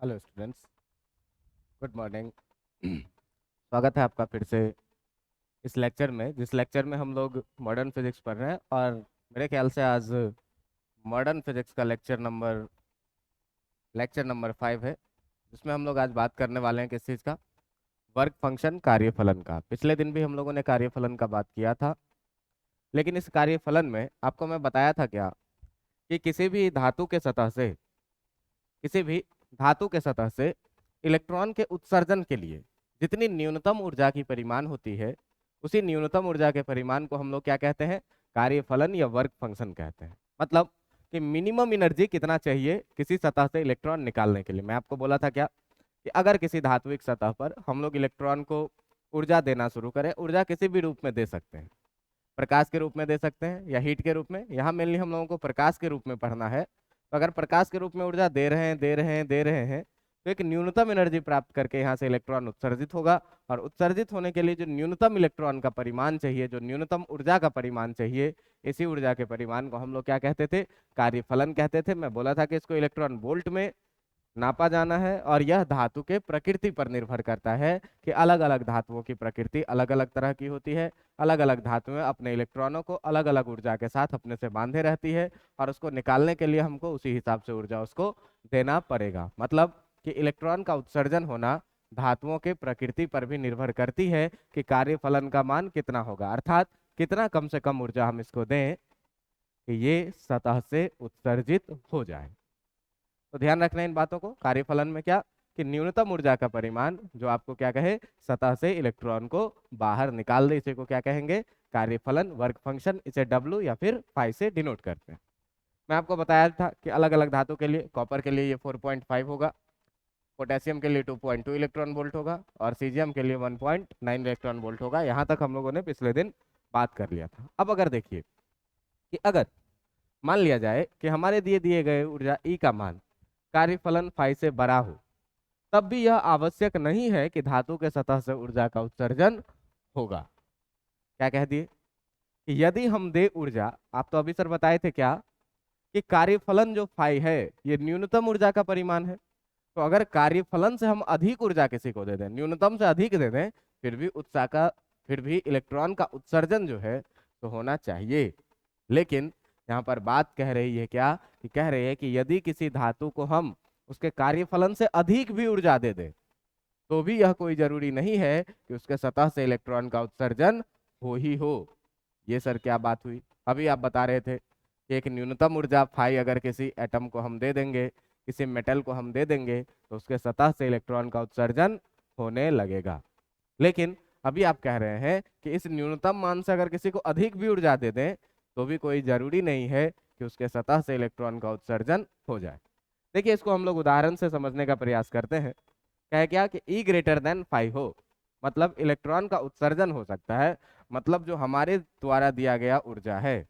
Hello students, good morning. स्वागत है आपका फिर से इस लेक्चर में, जिस लेक्चर में हम लोग मॉडर्न फिजिक्स पढ़ रहे हैं। और मेरे ख्याल से आज मॉडर्न फिजिक्स का लेक्चर नंबर 5 है, जिसमें हम लोग आज बात करने वाले हैं किस चीज़ का, वर्क फंक्शन कार्यफलन का। पिछले दिन भी हम लोगों ने कार्यफलन का बात किया था, लेकिन इस कार्यफलन में आपको मैं बताया था क्या कि किसी भी धातु के सतह से इलेक्ट्रॉन के उत्सर्जन के लिए जितनी न्यूनतम ऊर्जा की परिमाण होती है, उसी न्यूनतम ऊर्जा के परिमाण को हम लोग क्या कहते हैं, कार्यफलन या वर्क फंक्शन कहते हैं। मतलब कि मिनिमम एनर्जी कितना चाहिए किसी सतह से इलेक्ट्रॉन निकालने के लिए। मैं आपको बोला था क्या कि अगर किसी धात्विक सतह पर हम लोग इलेक्ट्रॉन को ऊर्जा देना शुरू करें, ऊर्जा किसी भी रूप में दे सकते हैं, प्रकाश के रूप में दे सकते हैं या हीट के रूप में। यहाँ मेनली हम लोगों को प्रकाश के रूप में पढ़ना है। तो अगर प्रकाश के रूप में ऊर्जा दे रहे हैं तो एक न्यूनतम एनर्जी प्राप्त करके यहाँ से इलेक्ट्रॉन उत्सर्जित होगा। और उत्सर्जित होने के लिए जो न्यूनतम इलेक्ट्रॉन का परिमाण चाहिए, जो न्यूनतम ऊर्जा का परिमाण चाहिए, इसी ऊर्जा के परिमाण को हम लोग क्या कहते थे, कार्यफलन कहते थे। मैं बोला था कि इसको इलेक्ट्रॉन वोल्ट में नापा जाना है, और यह धातु के प्रकृति पर निर्भर करता है कि अलग अलग धातुओं की प्रकृति अलग अलग तरह की होती है। अलग अलग धातुएं अपने इलेक्ट्रॉनों को अलग अलग ऊर्जा के साथ अपने से बांधे रहती है, और उसको निकालने के लिए हमको उसी हिसाब से ऊर्जा उसको देना पड़ेगा। मतलब कि इलेक्ट्रॉन का उत्सर्जन होना धातुओं के प्रकृति पर भी निर्भर करती है कि कार्यफलन का मान कितना होगा, अर्थात कितना कम से कम ऊर्जा हम इसको दें कि ये सतह से उत्सर्जित हो जाए। तो ध्यान रखना इन बातों को। कार्यफलन में क्या कि न्यूनतम ऊर्जा का परिमाण जो आपको क्या कहे, सतह से इलेक्ट्रॉन को बाहर निकाल दे, इसे को क्या कहेंगे, कार्यफलन, वर्क फंक्शन। इसे डब्ल्यू या फिर फाई से डिनोट करते हैं। मैं आपको बताया था कि अलग अलग धातु के लिए, कॉपर के लिए ये 4.5 होगा, पोटेशियम के लिए 2.2 इलेक्ट्रॉन वोल्ट होगा, और सीजियम के लिए 1.9 इलेक्ट्रॉन वोल्ट होगा। यहाँ तक हम लोगों ने पिछले दिन बात कर लिया था। अब अगर देखिए कि अगर मान लिया जाए कि हमारे दिए दिए गए ऊर्जा ई का मान कार्यफलन फाई से बड़ा हो, तब भी यह आवश्यक नहीं है कि धातु के सतह से ऊर्जा का उत्सर्जन होगा। क्या कह दिए कि यदि हम दे ऊर्जा, आप तो अभी सर बताए थे क्या कि कार्यफलन जो फाई है ये न्यूनतम ऊर्जा का परिमाण है। तो अगर कार्यफलन से हम अधिक ऊर्जा किसी को दे दें, न्यूनतम से अधिक दे दें, फिर भी इलेक्ट्रॉन का उत्सर्जन जो है तो होना चाहिए। लेकिन यहाँ पर बात कह रही है क्या कि कह रही है कि यदि किसी धातु को हम उसके कार्यफलन से अधिक भी ऊर्जा दे दें, तो भी यह कोई जरूरी नहीं है कि उसके सतह से इलेक्ट्रॉन का उत्सर्जन हो ही हो। ये सर क्या बात हुई, अभी आप बता रहे थे कि एक न्यूनतम ऊर्जा फाई अगर किसी एटम को हम दे देंगे, किसी मेटल को हम दे देंगे, तो उसके सतह से इलेक्ट्रॉन का उत्सर्जन होने लगेगा। लेकिन अभी आप कह रहे हैं कि इस न्यूनतम मान से अगर किसी को अधिक भी ऊर्जा दे दें, तो भी कोई जरूरी नहीं है कि उसके सतह से इलेक्ट्रॉन का उत्सर्जन हो जाए। देखिए, इसको हम लोग उदाहरण से समझने का प्रयास करते हैं। कहे क्या कि ई ग्रेटर देन 5 हो, मतलब इलेक्ट्रॉन का उत्सर्जन हो सकता है। मतलब जो हमारे द्वारा दिया गया ऊर्जा है,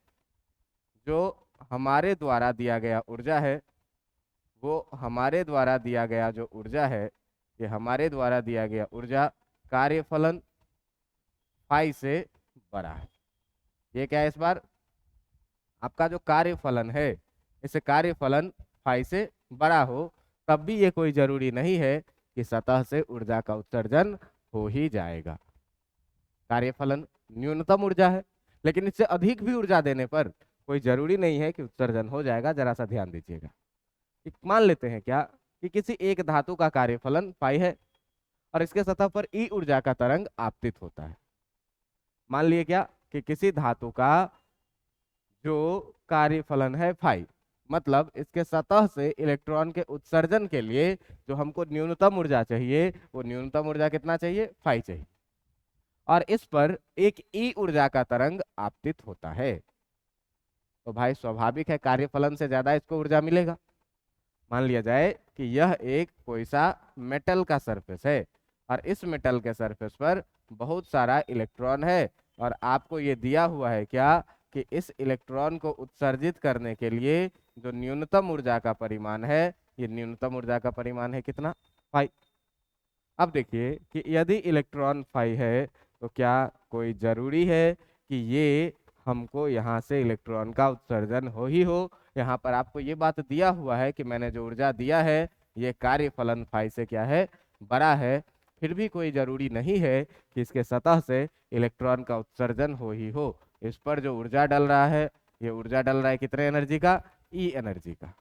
जो हमारे द्वारा दिया गया ऊर्जा है, वो हमारे द्वारा दिया गया जो ऊर्जा है, ये हमारे द्वारा दिया गया ऊर्जा कार्यफलन फाई से बड़ा है। ये क्या है, इस बार आपका जो कार्यफलन है, इसे कार्यफलन फाई से बड़ा हो, तब भी ये कोई जरूरी नहीं है कि सतह से ऊर्जा का उत्सर्जन हो ही जाएगा। कार्यफलन न्यूनतम ऊर्जा है, लेकिन इससे अधिक भी ऊर्जा देने पर कोई जरूरी नहीं है कि उत्सर्जन हो जाएगा। जरा सा ध्यान दीजिएगा। मान लेते हैं क्या कि किसी एक धातु का कार्यफलन फाई है और इसके सतह पर ई ऊर्जा का तरंग आपतित होता है। मान लिए क्या कि किसी धातु का जो कार्यफलन है फाई, मतलब इसके सतह से इलेक्ट्रॉन के उत्सर्जन के लिए जो हमको न्यूनतम ऊर्जा चाहिए, वो न्यूनतम ऊर्जा कितना चाहिए, फाई चाहिए, और इस पर एक ई ऊर्जा का तरंग आपतित होता है। तो भाई स्वाभाविक है कार्यफलन से ज्यादा इसको ऊर्जा मिलेगा। मान लिया जाए कि यह एक कोई सा मेटल का सरफेस है, और इस मेटल के सरफेस पर बहुत सारा इलेक्ट्रॉन है, और आपको ये दिया हुआ है क्या कि इस इलेक्ट्रॉन को उत्सर्जित करने के लिए जो न्यूनतम ऊर्जा का परिमाण है, ये न्यूनतम ऊर्जा का परिमाण है कितना, फाई। अब देखिए कि यदि इलेक्ट्रॉन फाई है, तो क्या कोई जरूरी है कि ये हमको यहाँ से इलेक्ट्रॉन का उत्सर्जन हो ही हो। यहाँ पर आपको ये बात दिया हुआ है कि मैंने जो ऊर्जा दिया है ये कार्य फलन फाई से क्या है, बड़ा है। फिर भी कोई जरूरी नहीं है कि इसके सतह से इलेक्ट्रॉन का उत्सर्जन हो ही हो। इस पर जो ऊर्जा डल रहा है, ये ऊर्जा डल रहा है कितने एनर्जी का, ई एनर्जी का।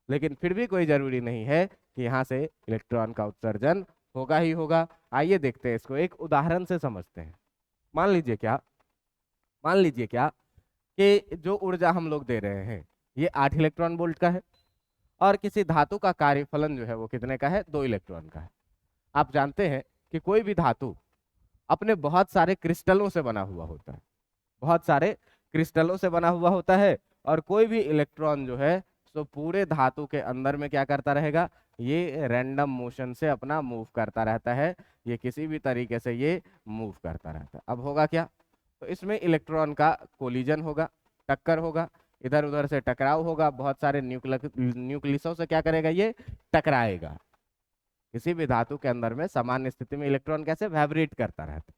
लेकिन फिर भी कोई जरूरी नहीं है कि यहाँ से इलेक्ट्रॉन का उत्सर्जन होगा ही होगा। आइए देखते हैं इसको एक उदाहरण से समझते हैं। मान लीजिए क्या, मान लीजिए क्या कि जो ऊर्जा हम लोग दे रहे हैं ये 8 इलेक्ट्रॉन वोल्ट का है, और किसी धातु का कार्यफलन जो है वो कितने का है, 2 इलेक्ट्रॉन का है। आप जानते हैं कि कोई भी धातु अपने बहुत सारे क्रिस्टलों से बना हुआ होता है, बहुत सारे क्रिस्टलों से बना हुआ होता है, और कोई भी इलेक्ट्रॉन जो है सो पूरे धातु के अंदर में क्या करता रहेगा, ये रैंडम मोशन से अपना मूव करता रहता है, ये किसी भी तरीके से ये मूव करता रहता है। अब होगा क्या, तो इसमें इलेक्ट्रॉन का कोलिजन होगा, टक्कर होगा, इधर उधर से टकराव होगा, बहुत सारे न्यूक्लियसों से क्या करेगा, ये टकराएगा। किसी भी धातु के अंदर में सामान्य स्थिति में इलेक्ट्रॉन कैसे वाइब्रेट करता रहता है,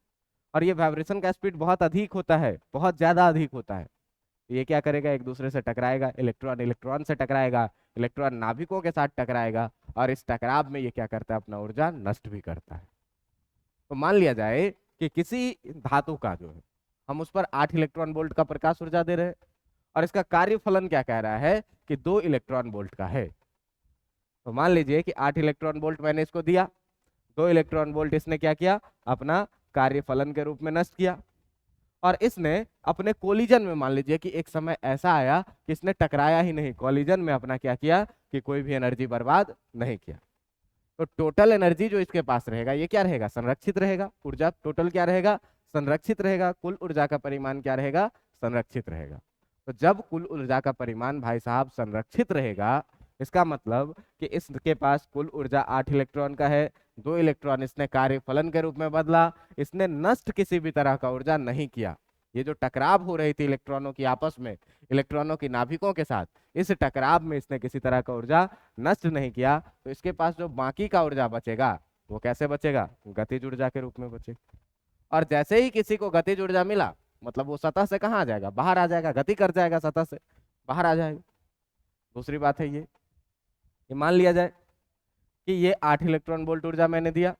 और ये वाइब्रेशन का स्पीड बहुत अधिक होता है, बहुत ज्यादा अधिक होता है। तो ये क्या करेगा, एक दूसरे से टकराएगा, इलेक्ट्रॉन इलेक्ट्रॉन से टकराएगा, इलेक्ट्रॉन नाभिकों के साथ टकराएगा, और इस टकराव में ये क्या करता है, अपना ऊर्जा नष्ट भी करता है। तो मान लिया जाए कि किसी धातु का जो है हम उस पर 8 इलेक्ट्रॉन वोल्ट का प्रकाश ऊर्जा दे रहे हैं, और इसका कार्यफलन क्या कह रहा है कि 2 इलेक्ट्रॉन वोल्ट का है। तो मान लीजिए कि 8 इलेक्ट्रॉन वोल्ट मैंने इसको दिया, 2 इलेक्ट्रॉन वोल्ट इसने क्या किया, अपना कार्यफलन के रूप में नष्ट किया, और इसने अपने कोलिजन में मान लीजिए कि एक समय ऐसा आया कि इसने टकराया ही नहीं, कोलिजन में अपना क्या किया कि कोई भी एनर्जी बर्बाद नहीं किया। तो टोटल एनर्जी जो इसके पास रहेगा ये क्या रहेगा, संरक्षित रहेगा। ऊर्जा टोटल क्या रहेगा, संरक्षित रहेगा। कुल ऊर्जा का परिमाण क्या रहेगा, संरक्षित रहेगा। तो जब कुल ऊर्जा का परिमाण भाई साहब संरक्षित रहेगा, इसका मतलब कि इसके पास कुल ऊर्जा 8 इलेक्ट्रॉन का है, 2 इलेक्ट्रॉन इसने कार्यफलन के रूप में बदला, इसने नष्ट किसी भी तरह का ऊर्जा नहीं किया। ये जो टकराव हो रही थी इलेक्ट्रॉनों की आपस में, इलेक्ट्रॉनों की नाभिकों के साथ, इस टकराव में इसने किसी तरह का ऊर्जा नष्ट नहीं किया। तो इसके पास जो बाकी का ऊर्जा बचेगा वो कैसे बचेगा, गतिज ऊर्जा के रूप में बचेगा। और जैसे ही किसी को गतिज ऊर्जा मिला, मतलब वो सतह से कहाँ आ जाएगा, बाहर आ जाएगा, गति कर जाएगा, सतह से बाहर आ जाएगा। दूसरी बात है ये मान लिया जाए कि ये 8 इलेक्ट्रॉन वोल्ट ऊर्जा मैंने दिया,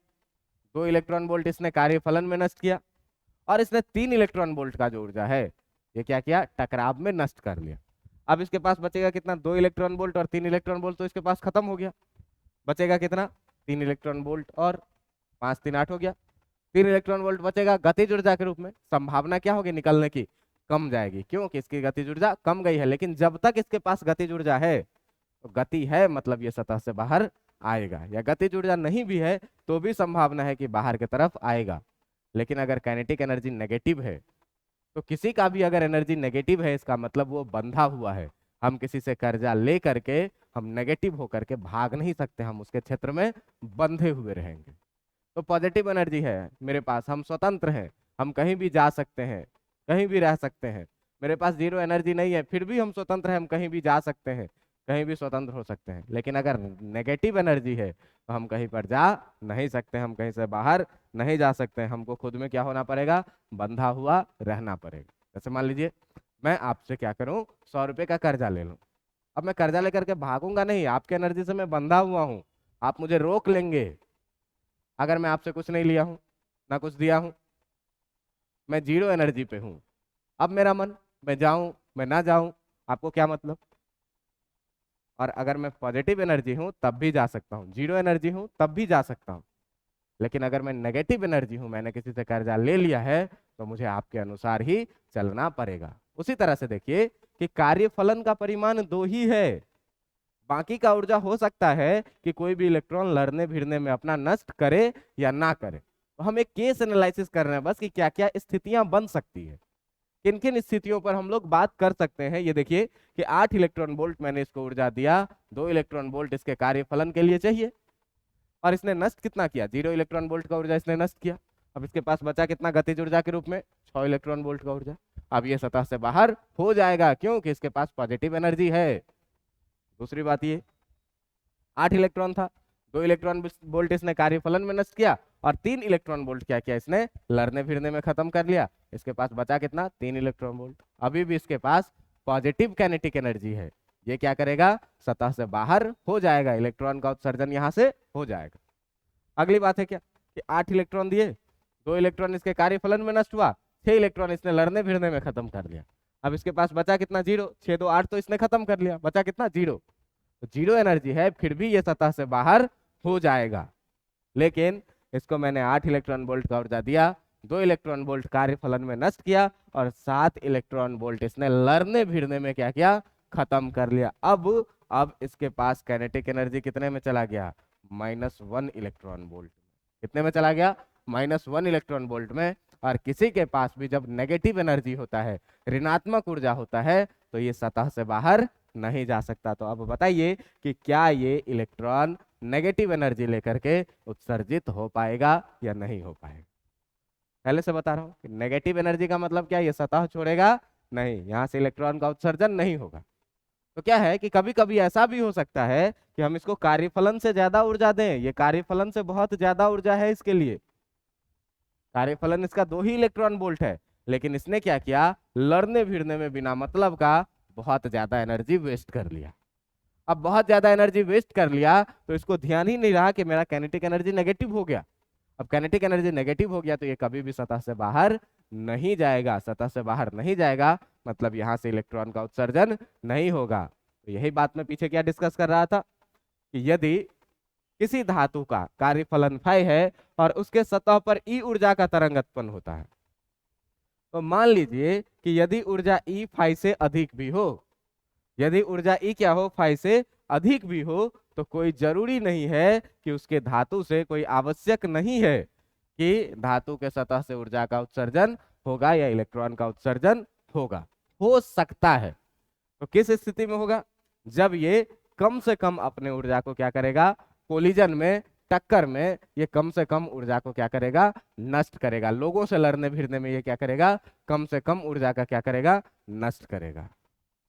2 इलेक्ट्रॉन वोल्ट इसने कार्यफलन में नष्ट किया, और इसने 3 इलेक्ट्रॉन वोल्ट का जो ऊर्जा है ये क्या किया, टकराव में नष्ट कर लिया। अब इसके पास बचेगा कितना, 2 इलेक्ट्रॉन वोल्ट और 3 इलेक्ट्रॉन वोल्ट तो इसके पास खत्म हो गया। बचेगा कितना, 3 इलेक्ट्रॉन वोल्ट और 5 3 8 हो गया। 3 इलेक्ट्रॉन वोल्ट बचेगा गतिज ऊर्जा के रूप में। संभावना क्या होगी निकलने की, कम जाएगी, क्योंकि इसकी गतिज ऊर्जा कम गई है। लेकिन जब तक इसके पास गतिज ऊर्जा है, तो गति है मतलब ये सतह से बाहर आएगा, या गतिज ऊर्जा नहीं भी है तो भी संभावना है कि बाहर की तरफ आएगा। लेकिन अगर काइनेटिक एनर्जी नेगेटिव है, तो किसी का भी अगर एनर्जी नेगेटिव है, इसका मतलब वो बंधा हुआ है। हम किसी से कर्जा ले करके हम नेगेटिव होकर के भाग नहीं सकते, हम उसके क्षेत्र में बंधे हुए रहेंगे। तो पॉजिटिव एनर्जी है मेरे पास, हम स्वतंत्र हैं, हम कहीं भी जा सकते हैं, कहीं भी रह सकते हैं। मेरे पास जीरो एनर्जी नहीं है, फिर भी हम स्वतंत्र हैं, हम कहीं भी जा सकते हैं, कहीं भी स्वतंत्र हो सकते हैं। लेकिन अगर नेगेटिव एनर्जी है तो हम कहीं पर जा नहीं सकते, हम कहीं से बाहर नहीं जा सकते, हमको खुद में क्या होना पड़ेगा, बंधा हुआ रहना पड़ेगा। जैसे मान लीजिए मैं आपसे क्या करूं, 100 रुपये का कर्जा ले लूं। अब मैं कर्जा लेकर के भागूंगा नहीं, आपके एनर्जी से मैं बंधा हुआ हूं, आप मुझे रोक लेंगे। अगर मैं आपसे कुछ नहीं लिया हूं, ना कुछ दिया हूं, मैं जीरो एनर्जी पे हूं, अब मेरा मन, मैं जाऊं मैं ना जाऊं, आपको क्या मतलब। और अगर मैं पॉजिटिव एनर्जी हूं तब भी जा सकता हूं, जीरो एनर्जी हूं तब भी जा सकता हूं। लेकिन अगर मैं नेगेटिव एनर्जी हूं, मैंने किसी से कर्जा ले लिया है, तो मुझे आपके अनुसार ही चलना पड़ेगा। उसी तरह से देखिए कि कार्यफलन का परिमाण 2 ही है, बाकी का ऊर्जा हो सकता है कि कोई भी इलेक्ट्रॉन लड़ने भिड़ने में अपना नष्ट करे या ना करे। तो हम एक केस एनालिसिस कर रहे हैं बस कि क्या क्या स्थितियां बन सकती है, किन किन स्थितियों पर हम लोग बात कर सकते हैं। ये देखिए कि 8 इलेक्ट्रॉन वोल्ट मैंने इसको ऊर्जा दिया, 2 इलेक्ट्रॉन वोल्ट इसके कार्यफलन के लिए चाहिए, और इसने नष्ट कितना किया, 0 इलेक्ट्रॉन वोल्ट का ऊर्जा इसने नष्ट किया। अब इसके पास बचा कितना गतिज ऊर्जा के रूप में, 6 इलेक्ट्रॉन वोल्ट का ऊर्जा। अब ये सतह से बाहर हो जाएगा क्योंकि इसके पास पॉजिटिव एनर्जी है। दूसरी बात ये 8 इलेक्ट्रॉन था, 2 इलेक्ट्रॉन वोल्ट इसने कार्यफलन में नष्ट किया, और 3 इलेक्ट्रॉन वोल्ट क्या किया, इसने लड़ने फिरने में खत्म कर लिया। इसके पास बचा कितना, 3 इलेक्ट्रॉन वोल्ट। अभी भी इसके पास पॉजिटिव काइनेटिक एनर्जी है, ये क्या करेगा, सतह से बाहर हो जाएगा, इलेक्ट्रॉन का उत्सर्जन यहाँ से हो जाएगा। अगली बात है क्या कि 8 इलेक्ट्रॉन दिए, 2 इलेक्ट्रॉन इसके कार्यफलन में नष्ट हुआ, 6 इलेक्ट्रॉन इसने लड़ने भिड़ने में खत्म कर लिया। अब इसके पास बचा कितना, 0, 6 2 8 तो इसने खत्म कर लिया, बचा कितना, 0। तो 0 एनर्जी है, फिर भी ये सतह से बाहर हो जाएगा। लेकिन इसको मैंने 8 इलेक्ट्रॉन वोल्ट का ऊर्जा दिया, 2 इलेक्ट्रॉन वोल्ट कार्यफलन में नष्ट किया और 7 इलेक्ट्रॉन वोल्ट इसने लड़ने भिड़ने में क्या किया, खत्म कर लिया। अब इसके पास काइनेटिक एनर्जी कितने में चला गया, -1 इलेक्ट्रॉन वोल्ट। कितने में चला गया, -1 इलेक्ट्रॉन वोल्ट में। और किसी के पास भी जब नेगेटिव एनर्जी होता है, ऋणात्मक ऊर्जा होता है, तो ये सतह से बाहर नहीं जा सकता। तो अब बताइए कि क्या ये इलेक्ट्रॉन नेगेटिव एनर्जी लेकर के उत्सर्जित हो पाएगा या नहीं हो पाएगा। पहले से बता रहा हूं कि नेगेटिव एनर्जी का मतलब क्या, ये सतह छोड़ेगा नहीं, यहां से इलेक्ट्रॉन का उत्सर्जन नहीं होगा। तो क्या है कि कभी कभी ऐसा भी हो सकता है कि हम इसको कार्यफलन से ज्यादा ऊर्जा दें, ये कार्यफलन से बहुत ज्यादा ऊर्जा है इसके लिए, कार्यफलन इसका 2 ही इलेक्ट्रॉन वोल्ट है, लेकिन इसने क्या किया, लड़ने भिड़ने में बिना मतलब का बहुत ज्यादा एनर्जी वेस्ट कर लिया। अब बहुत ज्यादा एनर्जी वेस्ट कर लिया तो इसको ध्यान ही नहीं रहा कि मेरा काइनेटिक एनर्जी नेगेटिव हो गया। अब काइनेटिक एनर्जी नेगेटिव हो गया तो ये कभी भी सतह से बाहर नहीं जाएगा, सतह से बाहर नहीं जाएगा मतलब यहाँ से इलेक्ट्रॉन का उत्सर्जन नहीं होगा। तो यही बात मैं पीछे क्या डिस्कस कर रहा था कि यदि किसी धातु का कार्यफलन फाई है और उसके सतह पर ई ऊर्जा का तरंग उत्पन्न होता है, तो मान लीजिए कि यदि ऊर्जा ई फाई से अधिक भी हो, यदि ऊर्जा ई क्या हो, फाई से अधिक भी हो, तो कोई जरूरी नहीं है कि उसके धातु से, कोई आवश्यक नहीं है कि धातु के सतह से ऊर्जा का उत्सर्जन होगा या इलेक्ट्रॉन का उत्सर्जन होगा। हो सकता है, तो किस स्थिति में होगा, जब ये कम से कम अपने ऊर्जा को क्या करेगा, कोलिजन में, टक्कर में ये कम से कम ऊर्जा को क्या करेगा, नष्ट करेगा। लोगों से लड़ने भिड़ने में ये क्या करेगा, कम से कम ऊर्जा का क्या करेगा, नष्ट करेगा।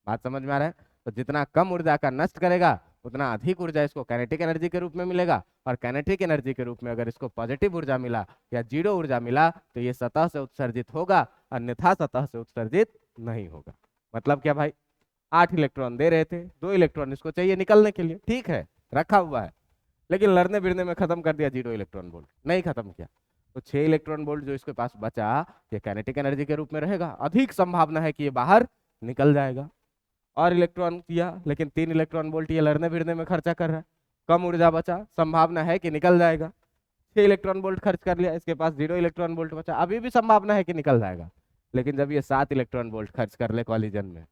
बात समझ में आ रहा है। तो जितना कम ऊर्जा का नष्ट करेगा उतना अधिक ऊर्जा इसको काइनेटिक एनर्जी के रूप में मिलेगा, और काइनेटिक एनर्जी के रूप में अगर इसको पॉजिटिव ऊर्जा मिला या 0 ऊर्जा मिला तो ये सतह से उत्सर्जित होगा, अन्यथा सतह से उत्सर्जित नहीं होगा। मतलब क्या भाई, 8 इलेक्ट्रॉन दे रहे थे, 2 इलेक्ट्रॉन इसको चाहिए निकलने के लिए, ठीक है रखा हुआ है, लेकिन लड़ने भिड़ने में खत्म कर दिया, 0 इलेक्ट्रॉन वोल्ट नहीं खत्म किया, तो 6 इलेक्ट्रॉन वोल्ट जो इसके पास बचा ये काइनेटिक एनर्जी के रूप में रहेगा। अधिक संभावना है कि ये बाहर निकल जाएगा। और इलेक्ट्रॉन दिया लेकिन 3 इलेक्ट्रॉन वोल्ट ये लड़ने भिड़ने में खर्चा कर रहा है, कम ऊर्जा बचा, संभावना है कि निकल जाएगा। 6 इलेक्ट्रॉन वोल्ट खर्च कर लिया, इसके पास 0 इलेक्ट्रॉन वोल्ट बचा, अभी भी संभावना है कि निकल जाएगा। लेकिन जब ये 7 इलेक्ट्रॉन वोल्ट खर्च कर ले कॉलिजन में,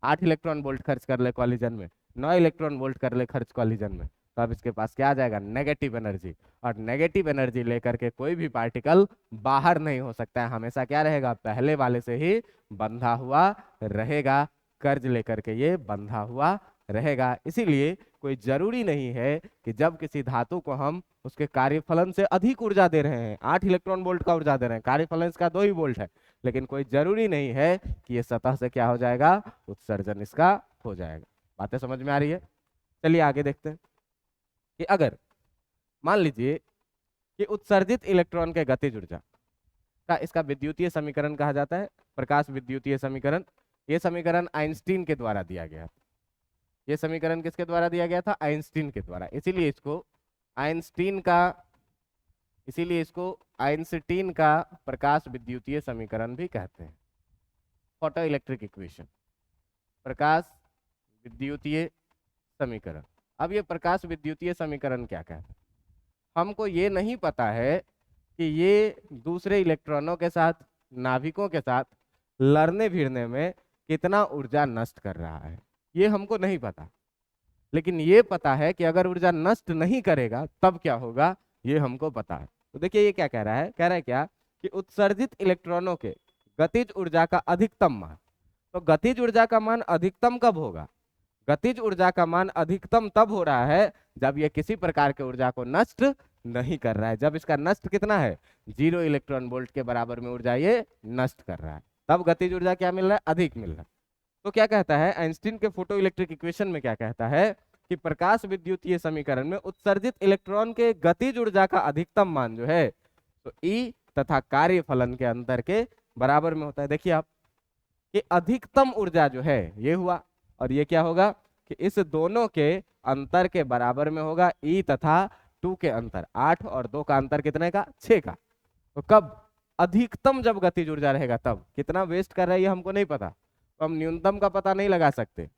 8 इलेक्ट्रॉन वोल्ट खर्च कर ले कॉलिजन में, 9 इलेक्ट्रॉन वोल्ट कर ले खर्च कॉलिजन में, तो अब इसके पास क्या आ जाएगा, नेगेटिव एनर्जी। और नेगेटिव एनर्जी लेकर के कोई भी पार्टिकल बाहर नहीं हो सकता है, हमेशा क्या रहेगा, पहले वाले से ही बंधा हुआ रहेगा, कर्ज लेकर के ये बंधा हुआ रहेगा। इसीलिए कोई जरूरी नहीं है कि जब किसी धातु को हम उसके कार्यफलन से अधिक ऊर्जा दे रहे हैं, 8 इलेक्ट्रॉन वोल्ट का ऊर्जा दे रहे हैं, कार्यफलन इसका 2 ही वोल्ट है, लेकिन कोई जरूरी नहीं है कि ये सतह से क्या हो जाएगा, उत्सर्जन इसका हो जाएगा। बातें समझ में आ रही है। चलिए आगे देखते हैं कि अगर मान लीजिए कि उत्सर्जित इलेक्ट्रॉन के गतिज ऊर्जा का इसका विद्युतीय समीकरण कहा जाता है, प्रकाश विद्युतीय समीकरण। ये समीकरण आइंस्टीन के द्वारा दिया गया था। ये समीकरण किसके द्वारा दिया गया था, आइंस्टीन के द्वारा। इसीलिए इसको आइंस्टीन का प्रकाश विद्युतीय समीकरण भी कहते हैं, फोटो इलेक्ट्रिक इक्वेशन, प्रकाश विद्युतीय समीकरण। अब ये प्रकाश विद्युतीय समीकरण क्या कहता है, हमको ये नहीं पता है कि ये दूसरे इलेक्ट्रॉनों के साथ, नाभिकों के साथ लड़ने भिड़ने में कितना ऊर्जा नष्ट कर रहा है, ये हमको नहीं पता। लेकिन ये पता है कि अगर ऊर्जा नष्ट नहीं करेगा तब क्या होगा, ये हमको पता है। तो देखिए ये क्या कह रहा है, कह रहा है क्या कि उत्सर्जित इलेक्ट्रॉनों के गतिज ऊर्जा का अधिकतम मान। तो गतिज ऊर्जा का मान अधिकतम कब होगा, गतिज ऊर्जा का मान अधिकतम तब हो रहा है जब ये किसी प्रकार के ऊर्जा को नष्ट नहीं कर रहा है। जब इसका नष्ट कितना है, 0 इलेक्ट्रॉन वोल्ट के बराबर में ऊर्जा ये नष्ट कर रहा है, तब गतिज ऊर्जा क्या मिल रहा है, अधिक मिल रहा है। तो क्या कहता है आइंस्टीन के फोटो इलेक्ट्रिक इक्वेशन में, क्या कहता है कि प्रकाश विद्युतीय समीकरण में उत्सर्जित इलेक्ट्रॉन के गतिज ऊर्जा का अधिकतम मान जो है तो ई तथा कार्यफलन के अंतर के बराबर में होता है। देखिए आप कि अधिकतम ऊर्जा जो है ये हुआ, और ये क्या होगा, कि इस दोनों के अंतर के बराबर में होगा ई तथा 2 के अंतर, 8 और 2 का अंतर कितने का, 6 का। तो कब, अधिकतम जब गतिज ऊर्जा रहेगा तब। कितना वेस्ट कर रहा है ये हमको नहीं पता, तो हम न्यूनतम का पता नहीं लगा सकते,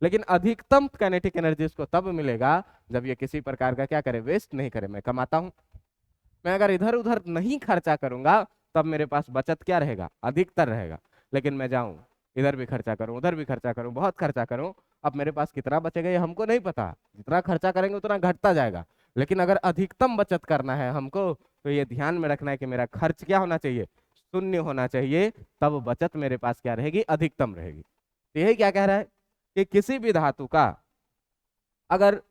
लेकिन अधिकतम काइनेटिक एनर्जी इसको तब मिलेगा जब ये किसी प्रकार का क्या करे, वेस्ट नहीं करे। मैं कमाता हूं, मैं अगर इधर उधर नहीं खर्चा करूंगा तब मेरे पास बचत क्या रहेगा, अधिकतर रहेगा। लेकिन मैं जाऊं इधर भी खर्चा करूं, उधर भी खर्चा करूं, बहुत खर्चा करूं, अब मेरे पास कितना बचेगा ये हमको नहीं पता। जितना खर्चा करेंगे उतना घटता जाएगा। लेकिन अगर अधिकतम बचत करना है हमको, तो ये ध्यान में रखना है कि मेरा खर्च क्या होना चाहिए, शून्य होना चाहिए, तब बचत मेरे पास क्या रहेगी, अधिकतम रहेगी। तो यही क्या कह रहा है कि किसी भी धातु का अगर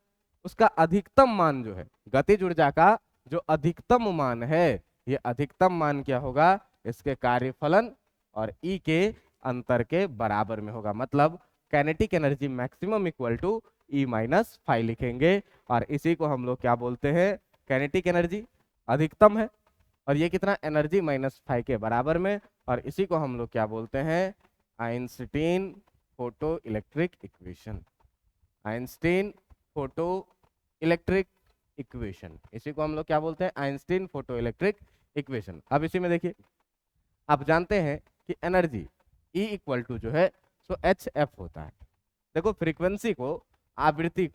उसका अधिकतम मान जो है, गतिज ऊर्जा का जो अधिकतम मान है, ये अधिकतम मान क्या होगा, इसके कार्यफलन और ई के अंतर के बराबर में होगा। मतलब kinetic energy maximum equal to E minus five लिखेंगे, और इसी को हम लोग क्या बोलते हैं, काइनेटिक एनर्जी अधिकतम है, और ये कितना, एनर्जी माइनस फाइव के बराबर में, और इसी को हम लोग क्या बोलते हैं, Einstein photo electric equation. Einstein photo electric equation, इसी को हम लोग क्या बोलते हैं, आइंस्टीन फोटो इलेक्ट्रिक इक्वेशन। अब इसी में देखिए, आप जानते हैं कि एनर्जी E इक्वल टू जो है सो एच एफ होता है। देखो फ्रीक्वेंसी को, आवृत्ति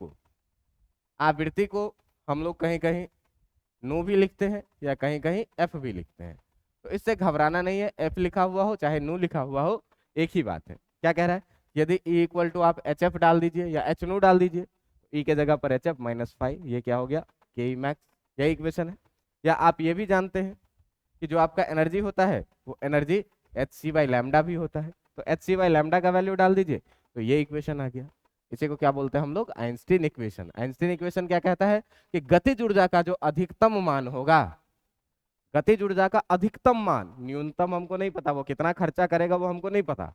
को हम लोग कहीं कहीं नू भी लिखते हैं या कहीं कहीं एफ भी लिखते हैं, तो इससे घबराना नहीं है, एफ लिखा हुआ हो चाहे नू लिखा हुआ हो एक ही बात है। क्या कह रहा है, यदि E इक्वल टू आप एच एफ डाल दीजिए या एच नू डाल दीजिए, ई के जगह पर एच एफ माइनस फाइव, ये क्या हो गया, के ई मैक्स, यही इक्वेशन है। या आप ये भी जानते हैं कि जो आपका एनर्जी होता है वो energy H C by lambda भी होता है, तो एच सी बाई लैम्डा का वैल्यू डाल दीजिए, तो ये इक्वेशन आ गया। इसी को क्या बोलते हैं हम लोग, आइंस्टीन इक्वेशन। आइंस्टीन इक्वेशन क्या कहता है कि गतिज ऊर्जा का जो अधिकतम मान होगा, गतिज ऊर्जा का अधिकतम मान, न्यूनतम हमको नहीं पता, वो कितना खर्चा करेगा वो हमको नहीं पता,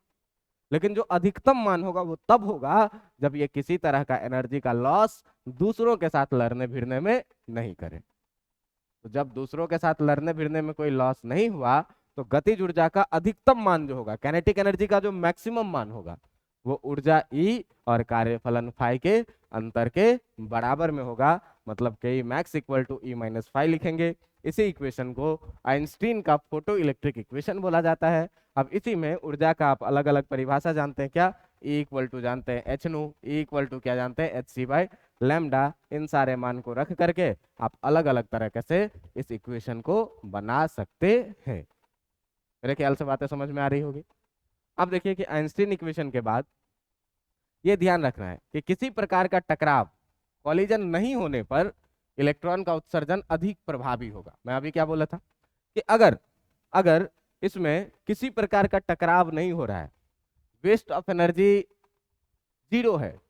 लेकिन जो अधिकतम मान होगा वो तब होगा जब ये किसी तरह का एनर्जी का लॉस दूसरों के साथ लड़ने भिड़ने में नहीं करे। तो जब दूसरों के साथ लड़ने भिड़ने में कोई लॉस नहीं हुआ, तो गतिज ऊर्जा का अधिकतम मान जो होगा, काइनेटिक एनर्जी का जो मैक्सिमम मान होगा, वो ऊर्जा ई और कार्यफलन फाई के अंतर के बराबर में होगा। मतलब K max equal to E minus five लिखेंगे। इसी इक्वेशन को आइंस्टीन का फोटो इलेक्ट्रिक इक्वेशन बोला जाता है। अब इसी में ऊर्जा का आप अलग अलग परिभाषा जानते हैं क्या, ई इक्वल टू जानते हैं एच नू, ई इक्वल टू क्या जानते हैं, एच सी बाई लैम्डा। इन सारे मान को रख करके आप अलग अलग तरीके से इस इक्वेशन को बना सकते हैं। मेरे ख्याल से बातें समझ में आ रही होगी। अब देखिए कि आइंस्टीन इक्वेशन के बाद ये ध्यान रखना है कि किसी प्रकार का टकराव, कॉलिजन नहीं होने पर इलेक्ट्रॉन का उत्सर्जन अधिक प्रभावी होगा। मैं अभी क्या बोला था कि अगर अगर इसमें किसी प्रकार का टकराव नहीं हो रहा है, वेस्ट ऑफ एनर्जी जीरो है,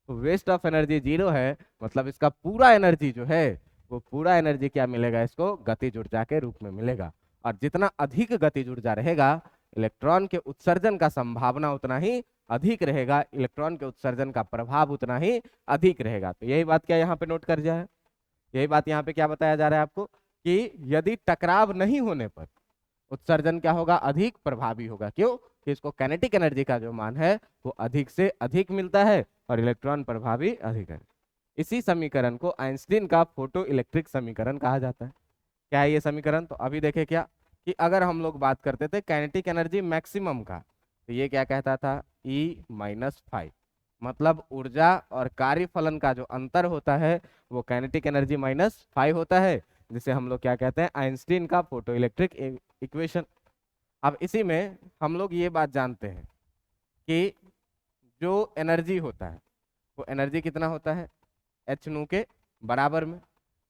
तो वेस्ट ऑफ एनर्जी जीरो है, मतलब इसका पूरा एनर्जी जो है वो पूरा एनर्जी क्या मिलेगा, इसको गतिज ऊर्जा के रूप में मिलेगा। और जितना अधिक गतिज ऊर्जा रहेगा, इलेक्ट्रॉन के उत्सर्जन का संभावना उतना ही अधिक रहेगा, इलेक्ट्रॉन के उत्सर्जन का प्रभाव उतना ही अधिक रहेगा। तो यही बात क्या यहाँ पे नोट कर जाए, यही बात यहाँ पे क्या बताया जा रहा है आपको कि यदि टकराव नहीं होने पर उत्सर्जन क्या होगा, अधिक प्रभावी होगा। क्यों, कि इसको काइनेटिक एनर्जी का जो मान है वो अधिक से अधिक मिलता है और इलेक्ट्रॉन प्रभावी अधिक है। इसी समीकरण को आइंस्टीन का फोटो इलेक्ट्रिक समीकरण कहा जाता है। क्या है ये समीकरण, तो अभी देखें क्या कि अगर हम लोग बात करते थे काइनेटिक एनर्जी मैक्सिमम का, तो ये क्या कहता था, ई माइनस फाइव, मतलब ऊर्जा और कार्यफलन का जो अंतर होता है वो काइनेटिक एनर्जी माइनस फाइव होता है, जिसे हम लोग क्या कहते हैं, आइंस्टीन का फोटो इलेक्ट्रिक इक्वेशन। अब इसी में हम लोग ये बात जानते हैं कि जो एनर्जी होता है वो एनर्जी कितना होता है, एच नू के बराबर में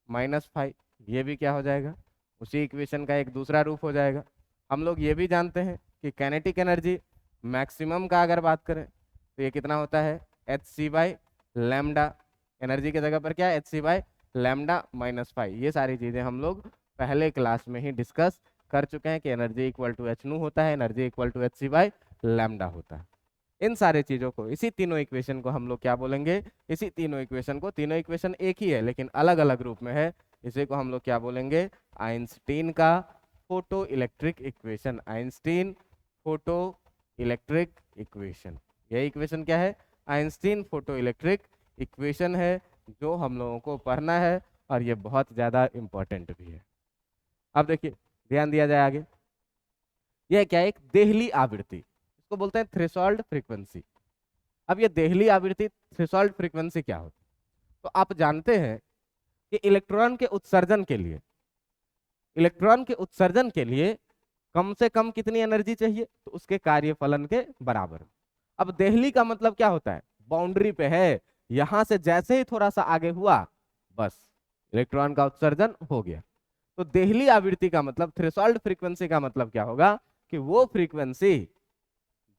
माइनस फाइव, ये भी क्या हो जाएगा, उसी इक्वेशन का एक दूसरा रूप हो जाएगा। हम लोग ये भी जानते हैं कि काइनेटिक एनर्जी मैक्सिमम का अगर बात करें तो ये कितना होता है, H C by lambda, energy की जगह पर क्या है, H C by lambda minus five. ये सारी चीज़ें हम लोग पहले क्लास में ही डिस्कस कर चुके हैं कि energy equal to H nu होता है, energy equal to H C by lambda होता है। इन सारे चीज़ों को, इसी तीनों इक्वेशन को हम लोग क्या बोलेंगे, इसी तीनों इक्वेशन को, तीनों इक्वेशन एक ही है लेकिन अलग अलग रूप में है, इसी को हम लोग क्या बोलेंगे, आइंस्टीन का photo electric equation. Einstein photo electric equation, यह इक्वेशन क्या है, आइंस्टीन फोटो इलेक्ट्रिक इक्वेशन है जो हम लोगों को पढ़ना है, और ये बहुत ज़्यादा इम्पोर्टेंट भी है। अब देखिए, ध्यान दिया जाए आगे, यह क्या है, एक देहली आवृत्ति, इसको बोलते हैं थ्रेशोल्ड फ्रीक्वेंसी। अब ये देहली आवृत्ति थ्रेशोल्ड फ्रीक्वेंसी क्या होती है? तो आप जानते हैं कि इलेक्ट्रॉन के उत्सर्जन के लिए कम से कम कितनी एनर्जी चाहिए, तो उसके कार्यफलन के बराबर। अब देहली का मतलब क्या होता है, बाउंड्री पे है, यहां से जैसे ही थोड़ा सा आगे हुआ बस इलेक्ट्रॉन का उत्सर्जन हो गया। तो देहली आवृत्ति का मतलब, थ्रेशोल्ड फ्रीक्वेंसी का मतलब क्या होगा कि वो फ्रीक्वेंसी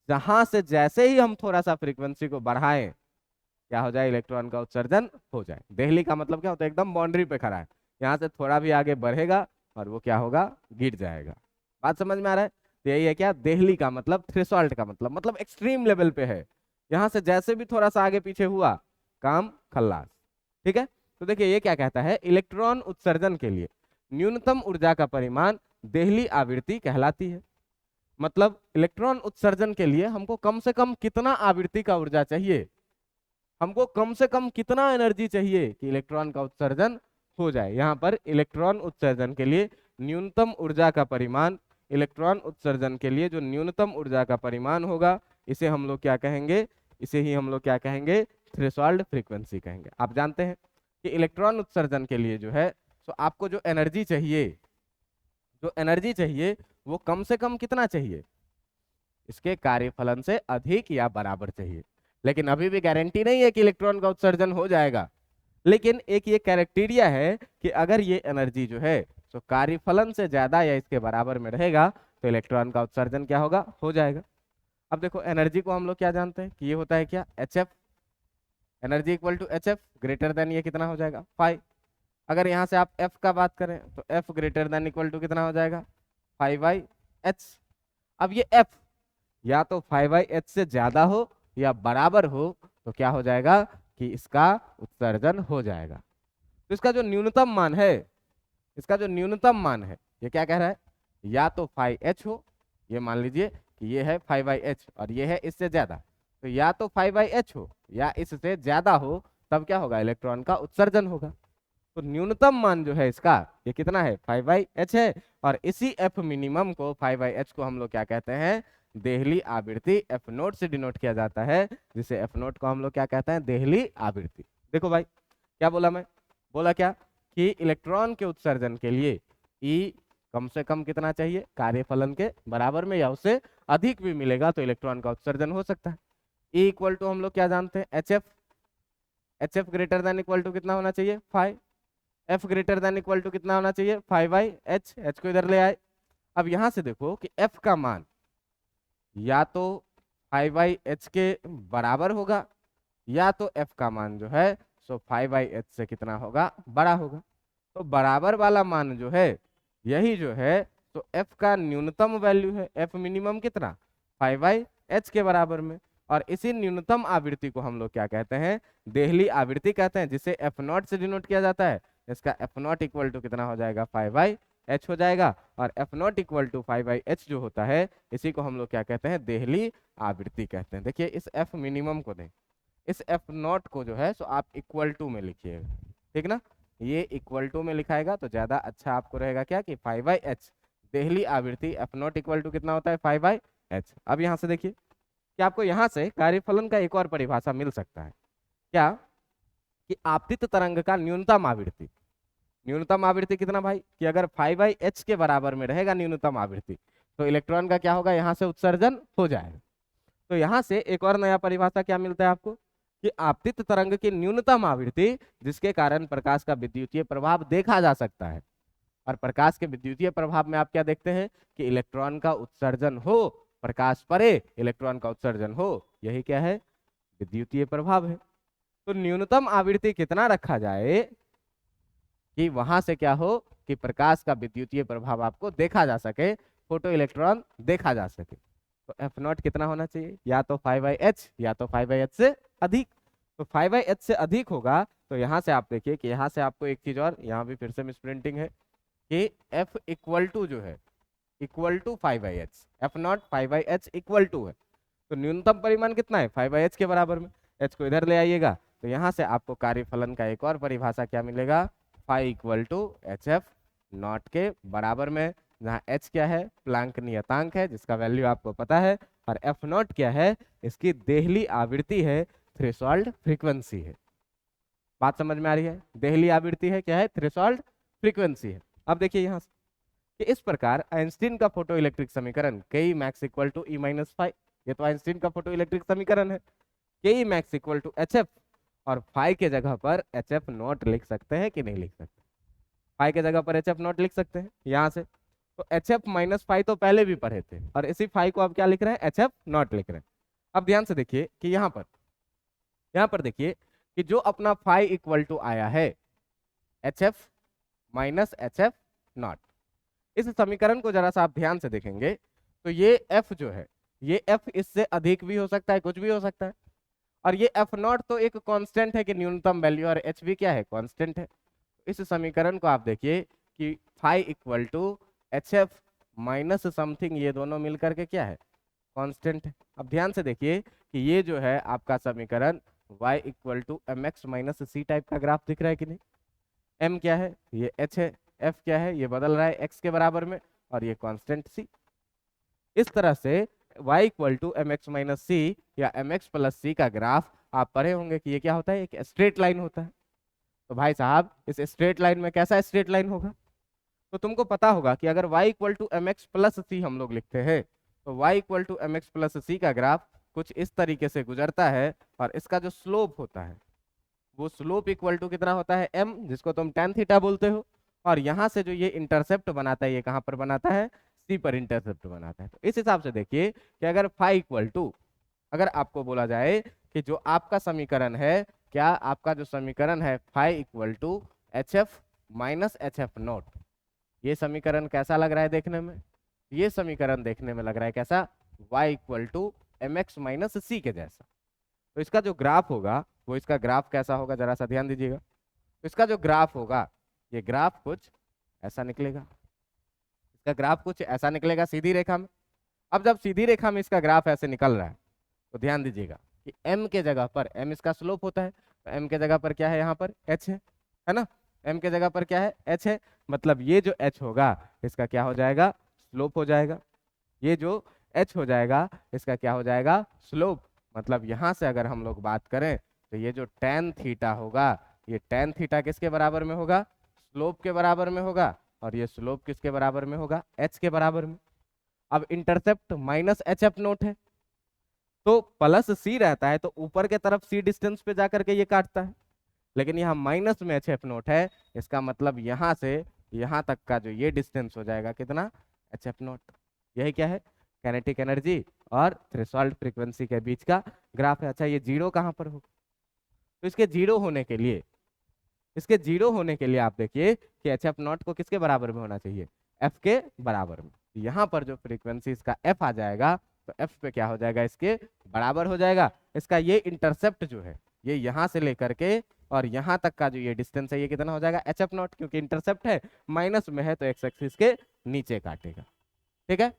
जहां से जैसे ही हम थोड़ा सा फ्रीक्वेंसी को बढ़ाएं क्या हो जाए, इलेक्ट्रॉन का उत्सर्जन हो जाए। देहली का मतलब क्या होता है, एकदम बाउंड्री पे खड़ा है, यहाँ से थोड़ा भी आगे बढ़ेगा और वो क्या होगा, गिर जाएगा। बात समझ में आ रहा है? तो यही है क्या, देहली का मतलब, थ्रेशोल्ड का मतलब एक्सट्रीम लेवल पे है, यहाँ से जैसे भी थोड़ा सा आगे पीछे हुआ काम खल्लास। ठीक है, तो देखिए ये क्या कहता है, इलेक्ट्रॉन उत्सर्जन के लिए न्यूनतम ऊर्जा का परिमाण देहली आवृत्ति कहलाती है। मतलब इलेक्ट्रॉन उत्सर्जन के लिए हमको कम से कम कितना आवृत्ति का ऊर्जा चाहिए, हमको कम से कम कितना एनर्जी चाहिए कि इलेक्ट्रॉन का उत्सर्जन हो जाए। यहाँ पर इलेक्ट्रॉन उत्सर्जन के लिए न्यूनतम ऊर्जा का परिमाण, इलेक्ट्रॉन उत्सर्जन के लिए जो न्यूनतम ऊर्जा का परिमाण होगा, इसे हम लोग क्या कहेंगे, इसे ही हम लोग क्या कहेंगे, थ्रेशोल्ड फ्रीक्वेंसी कहेंगे। आप जानते हैं कि इलेक्ट्रॉन उत्सर्जन के लिए जो है, तो आपको जो एनर्जी चाहिए वो कम से कम कितना चाहिए, इसके कार्यफलन से अधिक या बराबर चाहिए। लेकिन अभी भी गारंटी नहीं है कि इलेक्ट्रॉन का उत्सर्जन हो जाएगा, लेकिन एक ये क्राइटेरिया है कि अगर ये एनर्जी जो है तो कार्यफलन से ज्यादा या इसके बराबर में रहेगा तो इलेक्ट्रॉन का उत्सर्जन क्या होगा, हो जाएगा। अब देखो एनर्जी को हम लोग क्या जानते हैं कि ये होता है क्या, H F, energy equal to H F greater than ये कितना हो जाएगा, फाइव। अगर यहाँ से आप एफ का बात करें तो F greater than equal to कितना हो जाएगा, 5/h। अब ये एफ या तो 5/h से ज्यादा हो या बराबर हो तो क्या हो जाएगा कि इसका उत्सर्जन हो जाएगा। तो इसका जो न्यूनतम मान है, ये क्या कह रहा है, या तो 5h हो, ये मान लीजिए कि ये है 5/h और ये है इससे ज्यादा, तो या तो 5/h हो या इससे ज्यादा हो, तब क्या होगा, इलेक्ट्रॉन का उत्सर्जन होगा। तो न्यूनतम मान जो है इसका ये कितना है, 5/h है, और इसी एफ मिनिमम को 5/h को हम लोग क्या कहते हैं, देहली आवृत्ति एफ नोट से डिनोट किया जाता है, जिसे एफ नोट को हम लोग क्या कहते हैं, देहली आवृत्ति। देखो भाई क्या बोला मैं, बोला क्या कि इलेक्ट्रॉन के उत्सर्जन के लिए ई कम से कम कितना चाहिए, कार्यफलन के बराबर में या उससे अधिक भी मिलेगा तो इलेक्ट्रॉन का उत्सर्जन हो सकता है। ई इक्वल टू हम लोग क्या जानते हैं, H F, H F greater than equal to कितना होना चाहिए, 5। F greater than equal to कितना होना चाहिए, 5/h, एच को इधर ले आए। अब यहां से देखो कि एफ का मान या तो 5/h के बराबर होगा या तो एफ का मान जो है सो 5/h से कितना होगा, बड़ा होगा। तो बराबर वाला मान जो है यही जो है तो एफ का न्यूनतम वैल्यू है, एफ मिनिमम कितना, 5/h के बराबर में। और इसी न्यूनतम आवृत्ति को हम लोग क्या कहते हैं, देहली आवृत्ति कहते हैं, जिसे एफ नॉट से डिनोट किया जाता है। इसका एफ नॉट इक्वल टू कितना हो जाएगा, 5/h हो जाएगा, और F not equal to 5/h जो होता है इसी को हम लोग क्या कहते हैं, देहली आवृत्ति कहते हैं। देखिए इस एफ मिनिमम को दें, इस एफ नॉट को जो है सो आप इक्वल टू में लिखिएगा, ठीक ना, ये इक्वल टू में लिखाएगा तो ज्यादा अच्छा आपको रहेगा क्या कि 5/h, देहली आवृत्ति एफ नॉट इक्वल टू कितना होता है, 5/h। अब यहाँ से देखिए कि आपको यहाँ से कार्यफलन का एक और परिभाषा मिल सकता है, क्या कि आपतित तरंग का न्यूनतम आवृत्ति, न्यूनतम आवृत्ति कितना भाई, कि अगर 5/h के बराबर में रहेगा न्यूनतम आवृत्ति तो इलेक्ट्रॉन का क्या होगा, यहाँ से उत्सर्जन हो जाएगा। तो यहाँ से एक और नया परिभाषा क्या मिलता है आपको कि आपतित तरंग की न्यूनतम आवृत्ति जिसके कारण प्रकाश का विद्युतीय प्रभाव देखा जा सकता है। और प्रकाश के विद्युतीय प्रभाव में आप क्या देखते हैं कि इलेक्ट्रॉन का उत्सर्जन हो, प्रकाश परे इलेक्ट्रॉन का उत्सर्जन हो, यही क्या है, विद्युतीय प्रभाव है। तो न्यूनतम आवृत्ति कितना रखा जाए कि वहां से क्या हो कि प्रकाश का विद्युतीय प्रभाव आपको देखा जा सके, फोटो इलेक्ट्रॉन देखा जा सके। तो एफ नॉट कितना होना चाहिए, या तो 5/h या तो 5/h से अधिक। तो 5/h से अधिक होगा तो यहाँ से आप देखिए कि यहाँ से आपको एक चीज और, यहाँ भी फिर से मिसप्रिंटिंग है कि एफ इक्वल टू जो है equal to 5/h, F not 5/h equal to है। तो न्यूनतम परिमाण कितना है, 5/h के बराबर में। एच को इधर ले आइएगा तो यहाँ से आपको कार्यफलन का एक और परिभाषा क्या मिलेगा, phi equal to H F not के बराबर में, जहाँ एच क्या है, प्लैंक नियतांक है जिसका वैल्यू आपको पता है, और एफ नॉट क्या है, इसकी देहली आवृत्ति है, थ्रेशोल्ड फ्रीक्वेंसी है। बात समझ में आ रही है, देहली आवृत्ति है, क्या है, थ्रेशोल्ड फ्रीक्वेंसी है। अब देखिए यहाँ कि इस प्रकार आइंस्टीन का फोटो इलेक्ट्रिक समीकरण K max equal to E minus five, ये तो आइंस्टीन का फोटो इलेक्ट्रिक समीकरण है, K max equal to H F, और फाई के जगह पर एच एफ नॉट लिख सकते हैं कि नहीं लिख सकते, फाई के जगह पर एच एफ नॉट लिख सकते हैं यहाँ से, तो एच एफ माइनस फाई तो पहले भी पढ़े थे और इसी फाई को आप क्या लिख रहे हैं, एच एफ नॉट लिख रहे हैं। अब ध्यान से देखिए कि यहाँ पर देखिए कि जो अपना फाई इक्वल टू आया है H F minus H F not, इस समीकरण को जरा सा आप ध्यान से देखेंगे तो ये एफ जो है, ये एफ इससे अधिक भी हो सकता है, कुछ भी हो सकता है, और ये एफ नॉट तो एक कांस्टेंट है कि न्यूनतम वैल्यू, और एच भी क्या है, कांस्टेंट है। इस समीकरण को आप देखिए कि phi equal to H F minus something, ये दोनों मिलकर के क्या है, कांस्टेंट है। अब ध्यान से देखिए कि ये जो है आपका समीकरण y equal to M X minus C type का ग्राफ दिख रहा है कि नहीं, m क्या है, ये h है, f क्या है, ये बदल रहा है x के बराबर में, और ये कांस्टेंट c। इस तरह से y equal to M X minus C या एम एक्स प्लस सी का ग्राफ आप पढ़े होंगे कि ये क्या होता है, एक स्ट्रेट लाइन होता है। तो भाई साहब इस स्ट्रेट लाइन में कैसा स्ट्रेट लाइन होगा, तो तुमको पता होगा कि अगर y equal to M X plus C हम लोग लिखते हैं तो y equal to M X plus C का ग्राफ कुछ इस तरीके से गुजरता है, और इसका जो स्लोप होता है वो स्लोप इक्वल टू कितना होता है, m, जिसको तुम tan थीटा बोलते हो, और यहाँ से जो ये इंटरसेप्ट बनाता है, ये कहाँ पर बनाता है, c पर इंटरसेप्ट बनाता है। तो इस हिसाब से देखिए कि अगर फाई इक्वल टू, अगर आपको बोला जाए कि जो आपका समीकरण है, क्या आपका जो समीकरण है phi equal to H F minus H F not, ये समीकरण कैसा लग रहा है देखने में, ये समीकरण देखने में लग रहा है कैसा, y equal to M X minus C के जैसा। तो इसका जो ग्राफ होगा वो इसका ग्राफ कैसा होगा, जरा सा ध्यान दीजिएगा। तो इसका जो ग्राफ होगा, ये ग्राफ कुछ ऐसा निकलेगा, इसका ग्राफ कुछ ऐसा निकलेगा सीधी रेखा में। अब जब सीधी रेखा में इसका ग्राफ ऐसे निकल रहा है तो ध्यान दीजिएगा कि m के जगह पर, m इसका स्लोप होता है, तो m के जगह पर क्या है, यहाँ पर h है ना, m के जगह पर क्या है, h है, मतलब ये जो h होगा इसका क्या हो जाएगा, स्लोप हो जाएगा, ये जो h हो जाएगा इसका क्या हो जाएगा, स्लोप। मतलब यहाँ से अगर हम लोग बात करें तो ये जो tan थीटा होगा, ये tan थीटा किसके बराबर में होगा, स्लोप के बराबर में होगा, और ये स्लोप किसके बराबर में होगा, h के बराबर में। अब intercept minus H F note है तो प्लस c रहता है, तो ऊपर के तरफ c डिस्टेंस पे जाकर के ये काटता है, लेकिन यहाँ माइनस में एच एफ नोट है, इसका मतलब यहाँ से यहाँ तक का जो ये डिस्टेंस हो जाएगा कितना, एच एफ नोट। यही क्या है, काइनेटिक एनर्जी और थ्रेशोल्ड फ्रीक्वेंसी के बीच का ग्राफ है। अच्छा ये जीरो कहाँ पर होगा, तो इसके जीरो होने के लिए, इसके जीरो होने के लिए आप देखिए कि एच एफ नॉट को किसके बराबर में होना चाहिए, एफ के बराबर में। यहाँ पर जो फ्रीक्वेंसी इसका एफ आ जाएगा तो एफ पे क्या हो जाएगा, इसके बराबर हो जाएगा। इसका ये इंटरसेप्ट जो है, ये यहाँ से लेकर के और यहाँ तक का जो ये डिस्टेंस है, ये कितना हो जाएगा, एच एफ नॉट, क्योंकि इंटरसेप्ट है माइनस में है तो एक्स एक्सिस के नीचे काटेगा। ठीक है,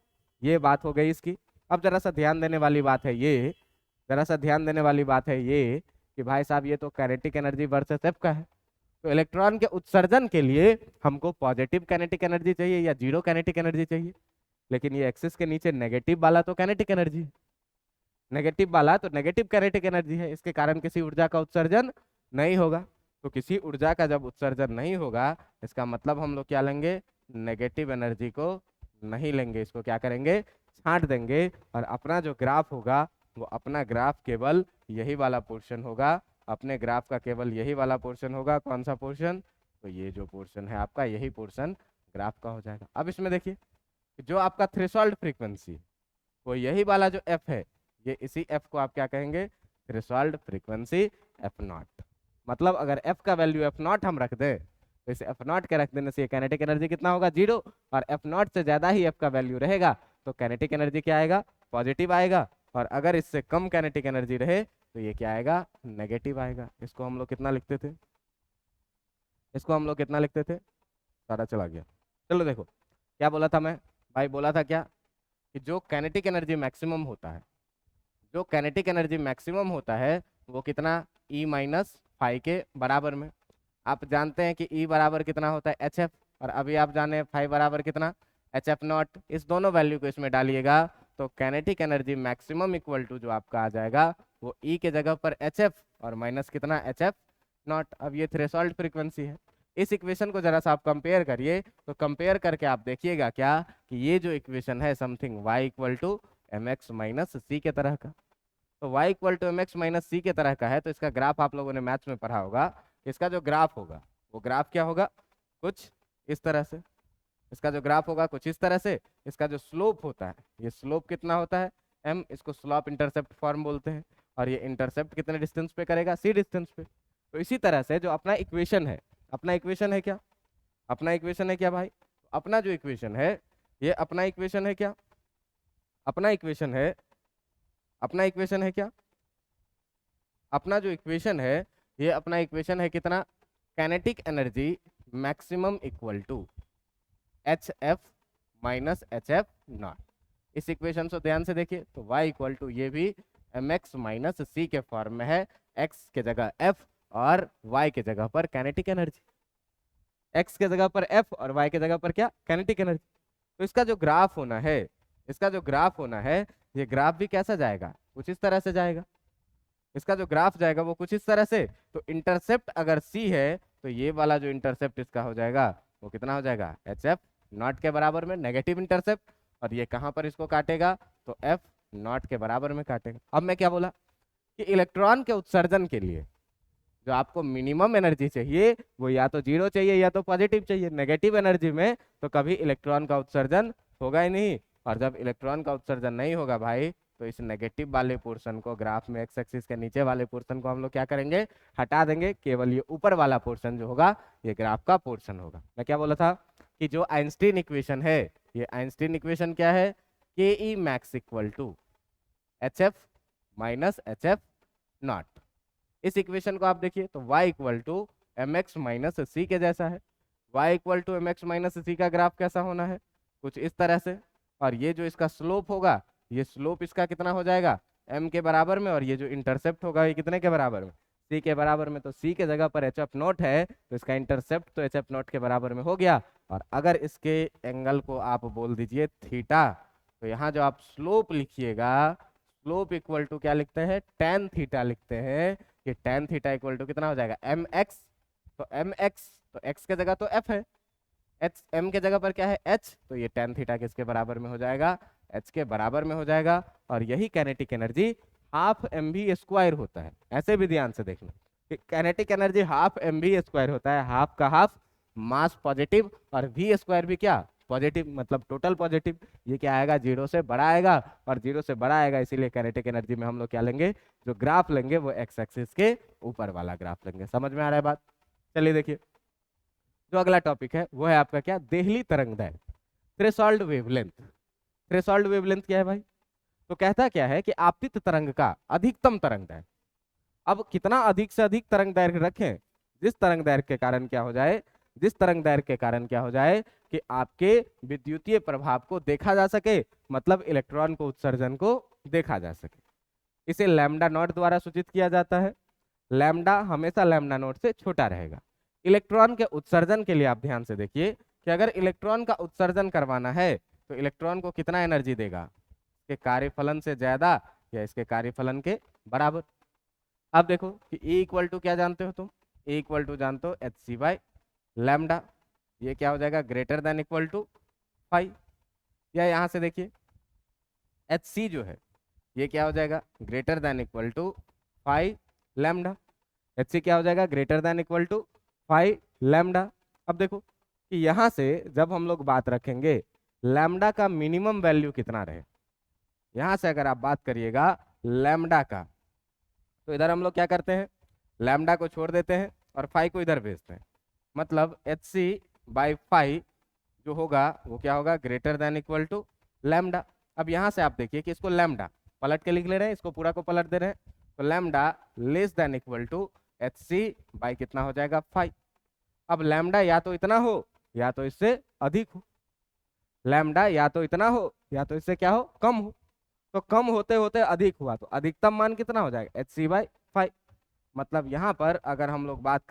ये बात हो गई इसकी। अब जरा सा ध्यान देने वाली बात है ये, जरा सा ध्यान देने वाली बात है ये कि भाई साहब ये तो काइनेटिक एनर्जी वर्सेस एफ का है, तो इलेक्ट्रॉन के उत्सर्जन के लिए हमको पॉजिटिव काइनेटिक एनर्जी चाहिए या जीरो काइनेटिक एनर्जी चाहिए, लेकिन ये एक्सिस के नीचे नेगेटिव वाला तो काइनेटिक एनर्जी है, नेगेटिव वाला तो नेगेटिव काइनेटिक एनर्जी है, इसके कारण किसी ऊर्जा का उत्सर्जन नहीं होगा। तो किसी ऊर्जा का जब उत्सर्जन नहीं होगा इसका मतलब हम लोग क्या लेंगे, नेगेटिव एनर्जी को नहीं लेंगे, इसको क्या करेंगे, छांट देंगे, और अपना जो ग्राफ होगा वो अपना ग्राफ केवल यही वाला पोर्शन होगा, अपने ग्राफ का केवल यही वाला पोर्शन होगा। कौन सा पोर्शन, तो ये जो पोर्शन है आपका, यही पोर्शन ग्राफ का हो जाएगा। अब इसमें देखिए जो आपका थ्रेशोल्ड फ्रीक्वेंसी वो यही वाला जो एफ है, ये इसी एफ को आप क्या कहेंगे, थ्रेशोल्ड फ्रीक्वेंसी एफ नॉट। मतलब अगर एफ का वैल्यू एफ नॉट हम रख दें तो इसे एफ नॉट के रख देने से काइनेटिक एनर्जी कितना होगा, जीरो, और एफ नॉट से ज्यादा ही एफ का वैल्यू रहेगा तो काइनेटिक एनर्जी क्या आएगा, पॉजिटिव आएगा, और अगर इससे कम काइनेटिक एनर्जी रहे तो ये क्या आएगा, नेगेटिव आएगा। इसको हम लोग कितना लिखते थे, इसको हम लोग कितना लिखते थे, सारा चला गया। चलो देखो क्या बोला था मैं, भाई बोला था क्या कि जो काइनेटिक एनर्जी मैक्सिमम होता है, जो काइनेटिक एनर्जी मैक्सिमम होता है वो कितना ई माइनस फाइव के बराबर में। आप जानते हैं कि ई बराबर कितना होता है एच एफ, और अभी आप जाने फाइव बराबर कितना एच एफ नॉट। इस दोनों वैल्यू को इसमें डालिएगा तो kinetic energy maximum equal to जो आपका आ जाएगा वो ई के जगह पर एच एफ और माइनस कितना एच एफ नॉट। अब ये थ्रेशोल्ड फ्रीक्वेंसी है। इस इक्वेशन को जरा सा आप कंपेयर करिए, तो कंपेयर करके आप देखिएगा क्या कि ये जो इक्वेशन है something y equal to M X minus C के तरह का। तो y equal to M X minus C के तरह का है, तो इसका ग्राफ आप लोगों ने मैथ्स में पढ़ा होगा। इसका जो ग्राफ होगा वो ग्राफ क्या होगा, कुछ इस तरह से। इसका जो ग्राफ होगा कुछ इस तरह से। इसका जो स्लोप होता है, ये स्लोप कितना होता है m, इसको स्लोप इंटरसेप्ट फॉर्म बोलते हैं। और ये इंटरसेप्ट कितने डिस्टेंस पे करेगा, c डिस्टेंस पे। तो इसी तरह से जो अपना इक्वेशन है, अपना इक्वेशन है क्या, अपना इक्वेशन है क्या भाई, अपना जो इक्वेशन है ये अपना इक्वेशन है क्या, अपना इक्वेशन है, अपना इक्वेशन है क्या, अपना जो इक्वेशन है ये अपना इक्वेशन है कितना, kinetic energy maximum equal to H F minus H F not. इस इक्वेशन को ध्यान से देखिए तो y इक्वल टू ये भी एम एक्स माइनस सी के फॉर्म में है। x के जगह f और y के जगह पर काइनेटिक एनर्जी, x के जगह पर f और y के जगह पर क्या, काइनेटिक एनर्जी। तो इसका जो ग्राफ होना है, इसका जो ग्राफ होना है, ये ग्राफ भी कैसा जाएगा, कुछ इस तरह से जाएगा। इसका जो ग्राफ जाएगा वो कुछ इस तरह से। तो इंटरसेप्ट अगर c है तो ये वाला जो इंटरसेप्ट इसका हो जाएगा वो कितना हो जाएगा, एच एफ नॉट के बराबर में, नेगेटिव इंटरसेप्ट। और ये कहाँ पर इसको काटेगा, तो एफ नॉट के बराबर में काटेगा। अब मैं क्या बोला कि इलेक्ट्रॉन के उत्सर्जन के लिए जो आपको मिनिमम एनर्जी चाहिए वो या तो जीरो चाहिए या तो पॉजिटिव चाहिए। नेगेटिव एनर्जी में तो कभी इलेक्ट्रॉन का उत्सर्जन होगा ही नहीं। और जब इलेक्ट्रॉन का उत्सर्जन नहीं होगा भाई, तो इस नेगेटिव वाले पोर्शन को, ग्राफ में एक्स एक्सिस के नीचे वाले पोर्शन को हम लोग क्या करेंगे, हटा देंगे। केवल ये ऊपर वाला पोर्शन जो होगा ये ग्राफ का पोर्शन होगा। मैं क्या बोला था कि जो आइंस्टीन इक्वेशन है, ये आइंस्टीन इक्वेशन क्या है, K E max equal to H F minus H F not. इस इक्वेशन को आप देखिए तो y equal to M X minus C के जैसा है। y equal to M X minus C का ग्राफ कैसा होना है, कुछ इस तरह से। और ये जो इसका स्लोप होगा, ये स्लोप इसका कितना हो जाएगा, m के बराबर में। और ये जो इंटरसेप्ट होगा ये कितने के बराबर में, c के बराबर में। तो c के जगह पर एच एफ नॉट है तो इसका इंटरसेप्ट तो एच एफ नॉट के बराबर में हो गया। और अगर इसके एंगल को आप बोल दीजिए थीटा, तो यहाँ जो आप स्लोप लिखिएगा, स्लोप इक्वल टू क्या लिखते हैं, tan थीटा लिखते हैं। कि tan थीटा इक्वल टू कितना हो जाएगा, एम एक्स। तो एम एक्स तो x के जगह तो f है, h m के जगह पर क्या है h, तो ये tan थीटा किसके बराबर में हो जाएगा, h के बराबर में हो जाएगा। और यही kinetic energy half M V square होता है। ऐसे भी ध्यान से देखना कि kinetic energy half M V square होता है। हाफ का हाफ मास पॉजिटिव और v स्क्वायर भी क्या पॉजिटिव, मतलब टोटल पॉजिटिव। ये क्या आएगा, जीरो से बड़ा आएगा। और जीरो से बड़ा आएगा इसीलिए काइनेटिक एनर्जी में हम लोग क्या लेंगे, जो ग्राफ लेंगे वो एक्स एक्सिस के ऊपर वाला ग्राफ लेंगे। समझ में आ रहा है बात। चलिए देखिए जो अगला टॉपिक है वो है आपका क्या, देहली तरंगदैर्घ्य, थ्रेशोल्ड वेवलेंथ। थ्रेशोल्ड वेवलेंथ क्या है भाई, तो कहता क्या है कि आपतित तरंग का अधिकतम तरंगदैर्घ्य। अब कितना अधिक से अधिक तरंगदैर्घ्य रखें, जिस तरंगदैर्घ्य के कारण क्या हो जाए, जिस तरंगदैर्घ्य के कारण क्या हो जाए कि आपके विद्युतीय प्रभाव को देखा जा सके, मतलब इलेक्ट्रॉन को उत्सर्जन को देखा जा सके। इसे लैम्डा नॉट द्वारा सूचित किया जाता है। लैम्डा हमेशा लैम्डा नॉट से छोटा रहेगा। इलेक्ट्रॉन के उत्सर्जन के लिए आप ध्यान से देखिए कि अगर इलेक्ट्रॉन का उत्सर्जन करवाना है तो इलेक्ट्रॉन को कितना एनर्जी देगा, इसके कार्यफलन से ज्यादा या इसके कार्यफलन के बराबर। अब देखो कि E इक्वल टू क्या जानते हो तुम, E इक्वल टू जानते हो एच सी बाई लैम्डा। ये क्या हो जाएगा, ग्रेटर देन इक्वल टू 5। या यहाँ से देखिए एच सी जो है ये क्या हो जाएगा, greater than equal to 5 lambda. H C क्या हो जाएगा, greater than equal to 5 lambda. अब देखो कि यहाँ से जब हम लोग बात रखेंगे लैम्डा का मिनिमम वैल्यू कितना रहे, यहाँ से अगर आप बात करिएगा लैम्डा का, तो इधर हम लोग क्या करते हैं, लैम्डा को छोड़ देते हैं और 5 को इधर भेजते हैं। मतलब एच सी बाई 5 जो होगा वो क्या होगा, greater than equal to lambda. अब यहाँ से आप देखिए कि इसको लैम्डा पलट के लिख ले रहे हैं, इसको पूरा को पलट दे रहे हैं। तो lambda less than equal to H C by कितना हो जाएगा, 5। अब लैम्डा या तो इतना हो या तो इससे अधिक हो, लैम्डा या तो इतना हो या तो इससे क्या हो, कम हो। तो कम होते होते अधिक हुआ तो अधिकतम मान कितना हो जाएगा, एच सी बाई 5। मतलब यहाँ पर अगर हम लोग बात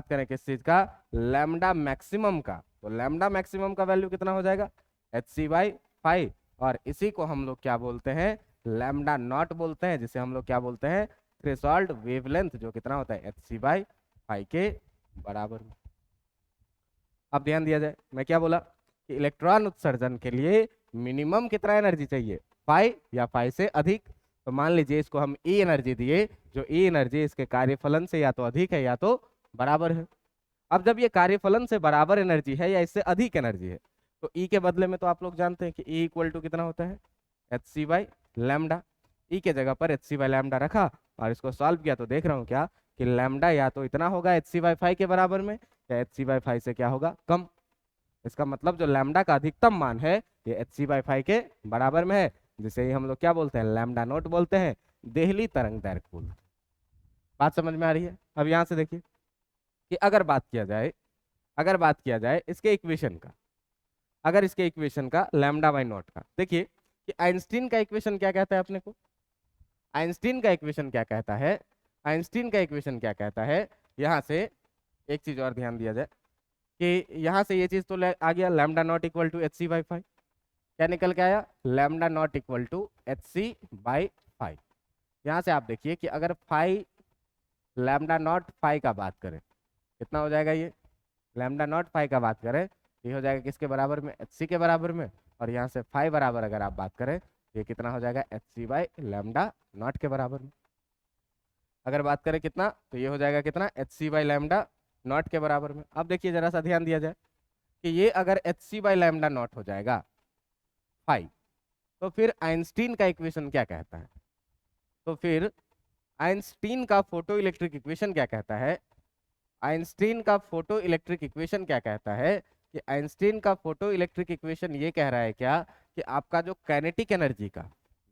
करें, किस चीज का, लैम्डा मैक्सिमम का, तो लैम्डा मैक्सिमम का वैल्यू कितना हो जाएगा, hc/5। और इसी को हम लोग क्या बोलते हैं, लैम्डा नॉट बोलते हैं, जिसे हम लोग क्या बोलते हैं, थ्रेशोल्ड वेवलेंथ, जो कितना होता है hc/5 के बराबर में। अब ध्यान दिया जाए, मैं क्या बोला कि इलेक्ट्रॉन उत्सर्जन के लिए मिनिमम कितना एनर्जी चाहिए, 5 या 5 से अधिक। तो मान लीजिए इसको हम ई एनर्जी दिए, जो ई एनर्जी इसके कार्यफलन से या तो अधिक है या तो बराबर है। अब जब ये कार्यफलन से बराबर एनर्जी है या इससे अधिक एनर्जी है, तो ई के बदले में तो आप लोग जानते हैं कि ई इक्वल टू कितना होता है, hc/लैम्डा। ई के जगह पर hc/लैम्डा रखा और इसको सॉल्व किया, तो देख रहा हूँ क्या कि लैम्डा या तो इतना होगा hc/5 के बराबर में, या hc/5 से क्या होगा, कम। इसका मतलब जो लैम्डा का अधिकतम मान है ये hc/5 के बराबर में है, जिसे ही हम लोग क्या बोलते हैं, लैम्डा नोट बोलते हैं, देहली तरंग दैर्घ्य बोलते हैं। बात समझ में आ रही है। अब यहाँ से देखिए कि अगर बात किया जाए इसके इक्वेशन का, अगर इसके इक्वेशन का λ/नॉट का, देखिए कि आइंस्टीन का इक्वेशन क्या कहता है अपने को, आइंस्टीन का इक्वेशन क्या कहता है, यहाँ से एक चीज और ध्यान दिया जाए कि यहाँ से ये चीज तो आ गया λ/नॉट इक्वल टू hc/5, क्या निकल के आया, λ/नॉट इक्वल टू hc/5। यहाँ से आप देखिए कि अगर λ/नॉट 5 का बात करें, कितना हो जाएगा ये, λ/नॉट 5 का बात करें, ये हो जाएगा किसके बराबर में, hc के बराबर में। और यहाँ से 5 बराबर अगर आप बात करें, ये कितना हो जाएगा, hc/λ/नॉट के बराबर में। अगर बात करें कितना, तो ये हो जाएगा कितना, hc/λ/नॉट के बराबर में। अब देखिए जरा सा ध्यान दिया जाए कि ये अगर hc/λ/नॉट हो जाएगा 5, तो फिर आइंस्टीन का इक्वेशन क्या कहता है, तो फिर आइंस्टीन का फोटो इलेक्ट्रिक इक्वेशन क्या कहता है, आइंस्टीन का फोटो इलेक्ट्रिक इक्वेशन क्या कहता है कि आइंस्टीन का फोटो इलेक्ट्रिक इक्वेशन ये कह रहा है क्या कि आपका जो काइनेटिक एनर्जी का,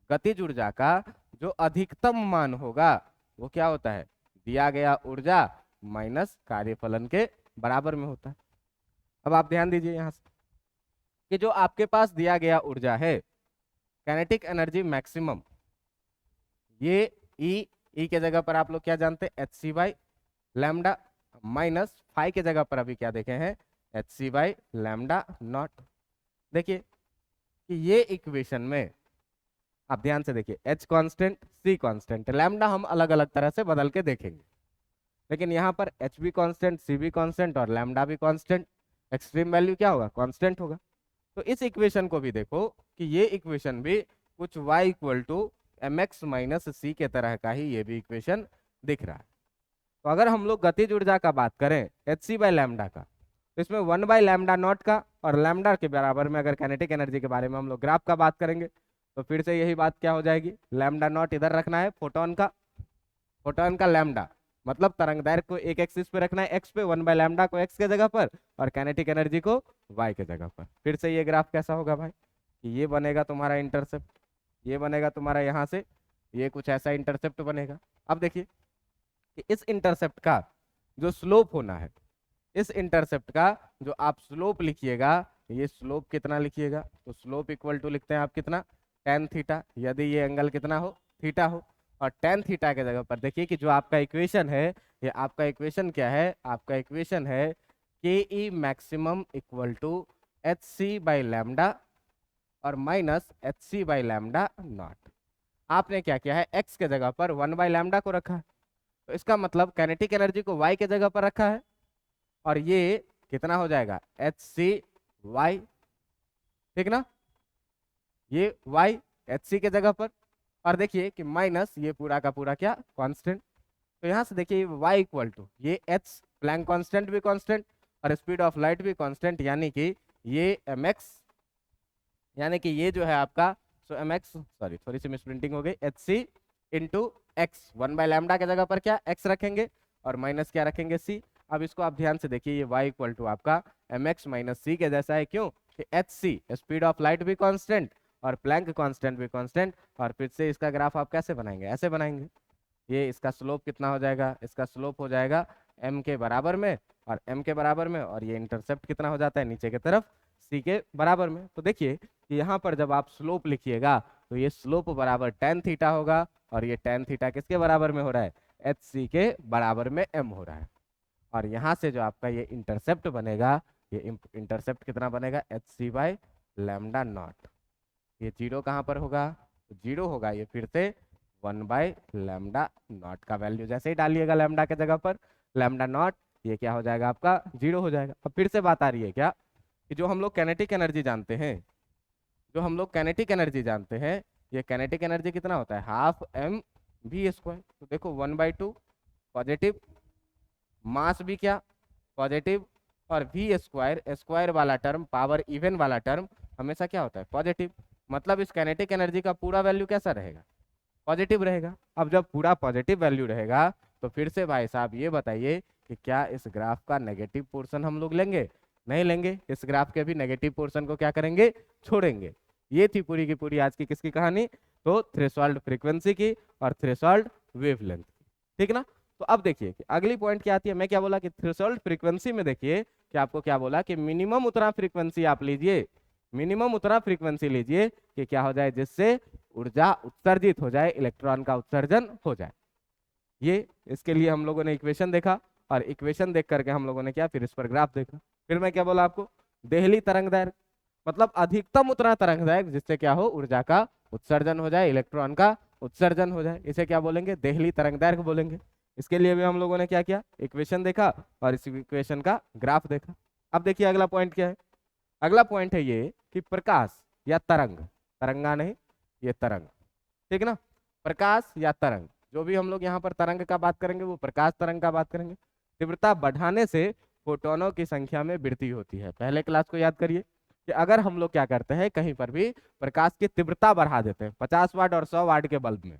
गतिज ऊर्जा का जो अधिकतम मान होगा वो क्या होता है, दिया गया ऊर्जा माइनस कार्यफलन के बराबर में होता है। अब आप ध्यान दीजिए यहाँ से कि जो आपके पास दिया गया ऊर्जा है, काइनेटिक एनर्जी मैक्सिमम, ये ई के जगह पर आप लोग क्या जानते हैं, hc/λ, माइनस 5 के जगह पर अभी क्या देखे हैं, hc/λ/नॉट। देखिए कि ये इक्वेशन में आप ध्यान से देखिए, h constant, c constant, lambda हम अलग अलग तरह से बदल के देखेंगे, लेकिन यहाँ पर h भी कांस्टेंट, c भी कांस्टेंट और लैम्डा भी कांस्टेंट, एक्सट्रीम वैल्यू क्या होगा, कांस्टेंट होगा। तो इस इक्वेशन को भी देखो कि ये इक्वेशन भी कुछ y equal to mx minus c के तरह का ही ये भी इक्वेशन दिख रहा है। तो अगर हम लोग गतिज ऊर्जा का बात करें hc/λ का, तो इसमें 1/λ/नॉट का और लैम्डा के बराबर में अगर काइनेटिक एनर्जी के बारे में हम लोग ग्राफ का बात करेंगे, तो फिर से यही बात क्या हो जाएगी, λ/नॉट इधर रखना है, फोटोन का लैम्डा, मतलब तरंग दैर्घ्य को एक एक्सिस पे रखना है x पे, 1/λ को x के जगह पर और काइनेटिक एनर्जी को y के जगह पर। फिर से ये ग्राफ कैसा होगा भाई कि ये बनेगा तुम्हारा इंटरसेप्ट, ये बनेगा तुम्हारा यहाँ से, ये कुछ ऐसा इंटरसेप्ट बनेगा। अब देखिए कि इस इंटरसेप्ट का जो स्लोप होना है, इस इंटरसेप्ट का जो आप स्लोप लिखिएगा, ये स्लोप कितना लिखिएगा, तो स्लोप इक्वल टू लिखते हैं आप कितना, tan थीटा, यदि ये एंगल कितना हो, थीटा हो। और tan थीटा के जगह पर देखिए कि जो आपका इक्वेशन है, ये आपका इक्वेशन क्या है, आपका इक्वेशन है K E maximum equal to hc/λ और माइनस hc/λ/नॉट। आपने क्या किया है, x के जगह पर 1/λ को रखा है, तो इसका मतलब काइनेटिक एनर्जी को y के जगह पर रखा है, और ये कितना हो जाएगा, hc/y, ठीक ना, ये y hc के जगह पर, और देखिए कि माइनस ये पूरा का पूरा क्या, कांस्टेंट। तो यहाँ से देखिए y इक्वल टू ये h, प्लैंक कांस्टेंट भी कांस्टेंट और स्पीड ऑफ लाइट भी कांस्टेंट, यानी कि ये mx, यानी कि ये जो है आपका, सो mx, सॉरी थोड़ी सी मिसप्रिंटिंग हो गई, hc इंटू एक्स, 1/λ के जगह पर क्या x रखेंगे और माइनस क्या रखेंगे c। अब इसको आप ध्यान से देखिए, ये y इक्वल टू आपका mx माइनस c के जैसा है, क्यों कि hc स्पीड ऑफ लाइट भी कांस्टेंट और प्लैंक कांस्टेंट भी कांस्टेंट। और फिर से इसका ग्राफ आप कैसे बनाएंगे, ऐसे बनाएंगे, ये इसका स्लोप कितना हो जाएगा, इसका स्लोप हो जाएगा m के बराबर में और m के बराबर में, और ये इंटरसेप्ट कितना हो जाता है नीचे की तरफ c के बराबर में। तो देखिए कि यहाँ पर जब आप स्लोप लिखिएगा तो ये स्लोप बराबर tan थीटा होगा, और ये tan थीटा किसके बराबर में हो रहा है, HC के बराबर में m हो रहा है। और यहाँ से जो आपका ये इंटरसेप्ट बनेगा, ये इंटरसेप्ट कितना बनेगा, HC बाय लैम्डा नॉट। ये जीरो कहाँ पर होगा, जीरो होगा ये फिर से 1 बाय लैम्डा नॉट का वैल्यू जैसे ही डालिएगा लैम्डा के जगह पर लैम्डा नॉट, ये क्या हो जाएगा आपका जीरो हो जाएगा। अब फिर से बात आ रही है क्या कि जो हम लोग कैनेटिक एनर्जी जानते हैं, जो हम लोग कैनेटिक एनर्जी जानते हैं, ये कैनेटिक एनर्जी कितना होता है, हाफ m v स्क्वायर। तो देखो 1/2 पॉजिटिव, मास भी क्या पॉजिटिव, और v स्क्वायर, स्क्वायर वाला टर्म, पावर इवन वाला टर्म हमेशा क्या होता है पॉजिटिव। मतलब इस कैनेटिक एनर्जी का पूरा वैल्यू कैसा रहेगा, पॉजिटिव रहेगा। अब जब पूरा पॉजिटिव वैल्यू रहेगा तो फिर से भाई साहब ये बताइए कि क्या इस ग्राफ का नेगेटिव पोर्शन हम लोग लेंगे, नहीं लेंगे। इस ग्राफ के भी नेगेटिव पोर्शन को क्या करेंगे, छोड़ेंगे। ये थी पूरी की पूरी आज की किसकी कहानी, तो थ्रेशोल्ड फ्रीक्वेंसी की और थ्रेशोल्ड वेवलेंथ की, ठीक ना। तो अब देखिए कि अगली पॉइंट क्या आती है, मैं क्या बोला कि थ्रेशोल्ड फ्रीक्वेंसी में देखिए कि आपको क्या बोला कि मिनिमम उतना फ्रीक्वेंसी आप लीजिए, मिनिमम उतना फ्रीक्वेंसी लीजिए कि क्या हो जाए, जिससे ऊर्जा उत्सर्जित हो जाए, इलेक्ट्रॉन का उत्सर्जन हो जाए। ये इसके लिए हम लोगों ने इक्वेशन देखा, और इक्वेशन देख करके हम लोगों ने क्या फिर इस पर ग्राफ देखा। फिर मैं क्या बोला आपको, देहली तरंग दैर्घ्य, मतलब अधिकतम उतना तरंग दैर्घ्य जिससे क्या हो, ऊर्जा का उत्सर्जन हो जाए, इलेक्ट्रॉन का उत्सर्जन हो जाए, इसे क्या बोलेंगे, देहली तरंग दैर्घ्य बोलेंगे। इसके लिए भी हम लोगों ने क्या किया, इक्वेशन देखा और इस इक्वेशन का ग्राफ देखा। अब देखिए अगला पॉइंट क्या है, अगला पॉइंट है ये कि प्रकाश या तरंग, तरंगा नहीं ये तरंग, ठीक ना, प्रकाश या तरंग, जो भी हम लोग यहाँ पर तरंग का बात करेंगे वो प्रकाश तरंग का बात करेंगे। तीव्रता बढ़ाने से फोटोनों की संख्या में वृद्धि होती है। पहले क्लास को याद करिए कि अगर हम लोग क्या करते हैं, कहीं पर भी प्रकाश की तीव्रता बढ़ा देते हैं 50 वाट और 100 वाट के बल्ब में,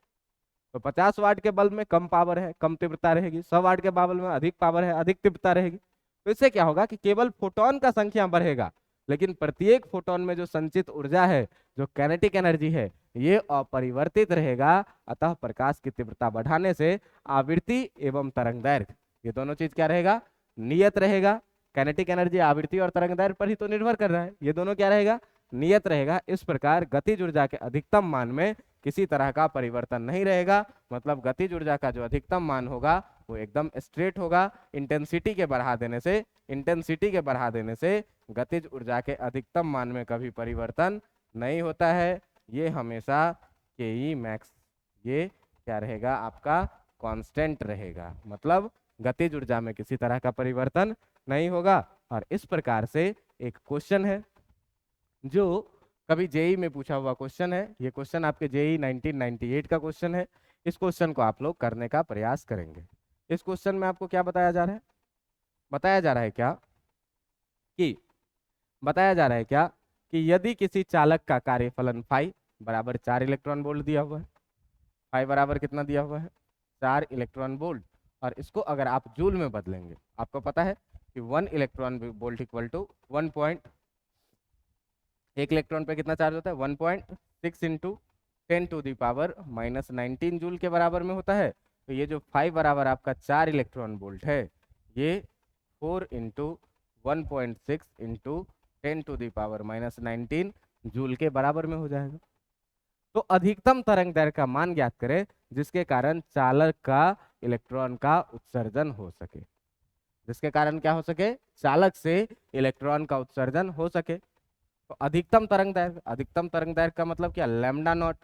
तो 50 वाट के बल्ब में कम पावर है, कम तीव्रता रहेगी, 100 वाट के बल्ब में अधिक पावर है, अधिक तीव्रता रहेगी। तो इससे क्या होगा कि केवल फोटोन का संख्या बढ़ेगा, लेकिन प्रत्येक फोटोन में जो संचित ऊर्जा है, जो कैनेटिक एनर्जी है, ये अपरिवर्तित रहेगा। अतः प्रकाश की तीव्रता बढ़ाने से आवृत्ति एवं तरंगदैर्घ्य ये दोनों चीज क्या रहेगा, नियत रहेगा। कैनेटिक एनर्जी आवृत्ति और तरंगदैर्घ्य पर ही तो निर्भर कर रहा है, ये दोनों क्या रहेगा, नियत रहेगा। इस प्रकार गतिज ऊर्जा के अधिकतम मान में किसी तरह का परिवर्तन नहीं रहेगा, मतलब गतिज ऊर्जा का जो अधिकतम मान होगा वो एकदम स्ट्रेट होगा। इंटेंसिटी के बढ़ा देने से, इंटेंसिटी के बढ़ा देने से गतिज ऊर्जा के अधिकतम मान में कभी परिवर्तन नहीं होता है। ये हमेशा के मैक्स ये क्या रहेगा आपका कांस्टेंट रहेगा, मतलब गतिज ऊर्जा में किसी तरह का परिवर्तन नहीं होगा। और इस प्रकार से एक क्वेश्चन है जो कभी जेई में पूछा हुआ क्वेश्चन है, ये क्वेश्चन आपके जेई 1998 का क्वेश्चन है। इस क्वेश्चन को आप लोग करने का प्रयास करेंगे। इस क्वेश्चन में आपको क्या बताया जा रहा है, बताया जा रहा है क्या कि बताया जा रहा है क्या कि यदि किसी चालक का कार्यफलन फाई बराबर 4 इलेक्ट्रॉन वोल्ट दिया हुआ है, फाई बराबर कितना दिया हुआ है 4 इलेक्ट्रॉन वोल्ट, और इसको अगर आप जूल में बदलेंगे, आपको पता है कि 1 electron volt equal to 1 electron पे कितना चार्ज होता है 1.6 इंटू 10⁻⁻19 जूल के बराबर में होता है। तो ये जो 5 बराबर आपका 4 इलेक्ट्रॉन वोल्ट है, ये 4 इंटू 1.6 इंटू 10⁻⁻19 जूल के बराबर में हो जाएगा। तो अधिकतम तरंग दैर्घ्य का मान ज्ञात करें जिसके कारण चालक का इलेक्ट्रॉन का उत्सर्जन हो सके, जिसके कारण क्या हो सके, चालक से इलेक्ट्रॉन का उत्सर्जन हो सके। तो अधिकतम तरंग दैर्घ्य, अधिकतम तरंग दैर्घ्य का मतलब क्या, लैम्डा नॉट,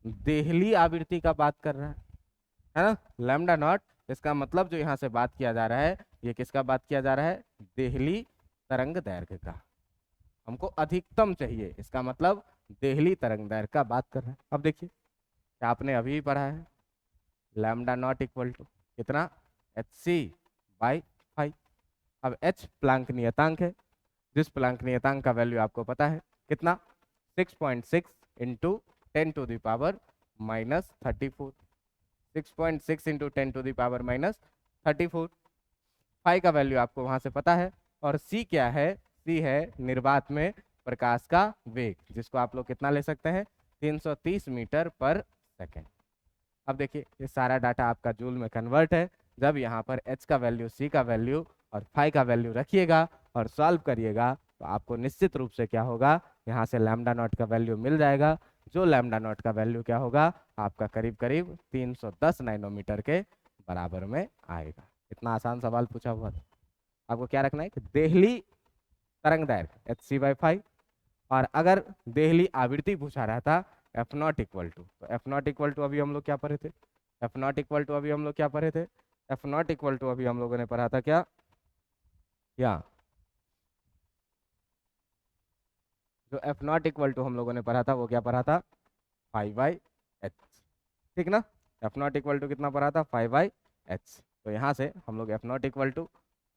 देहली आवृत्ति का बात कर रहा है ना, लैम्डा नॉट। इसका मतलब जो यहाँ से बात किया जा रहा है, ये किसका बात किया जा रहा है, देहली तरंग दैर्घ्य का। हमको अधिकतम चाहिए, इसका मतलब देहली तरंग दैर्घ्य का बात कर रहा है। अब देखिए क्या आपने अभी पढ़ा है, लैम्डा नॉट इक्वल टू कितना, hc/5। अब h प्लांक नियतांक है, जिस प्लांक नियतांक का वैल्यू आपको पता है कितना, 6.6 इंटू 10⁻⁻34, 6.6 इंटू 10⁻⁻34। फाई का वैल्यू आपको वहां से पता है, और c क्या है, c है निर्वात में प्रकाश का वेग, जिसको आप लोग कितना ले सकते हैं 330 मीटर पर सेकेंड। अब देखिए ये सारा डाटा आपका जूल में कन्वर्ट है। जब यहाँ पर h का वैल्यू, c का वैल्यू और फाई का वैल्यू रखिएगा और सॉल्व करिएगा तो आपको निश्चित रूप से क्या होगा, यहाँ से लैम्डा नॉट का वैल्यू मिल जाएगा। जो लैम्डा नॉट का वैल्यू क्या होगा आपका करीब करीब 310 नैनोमीटर के बराबर में आएगा। इतना आसान सवाल पूछा हुआ था। आपको क्या रखना है कि देहली तरंग दैर्घ्य hc/5, और अगर देहली आवृत्ति पूछा रहता f0 इक्वल टू, तो f0 इक्वल टू अभी हम लोग क्या पढ़े थे, f0 इक्वल टू अभी हम लोग क्या पढ़े थे, f0 इक्वल टू अभी हम लोगों ने पढ़ा था क्या, जो f0 इक्वल टू हम लोगों ने पढ़ा था वो क्या पढ़ा था, 5/h, ठीक ना। f0 इक्वल टू कितना पढ़ा था, 5/h। तो यहाँ से हम लोग f0 equal to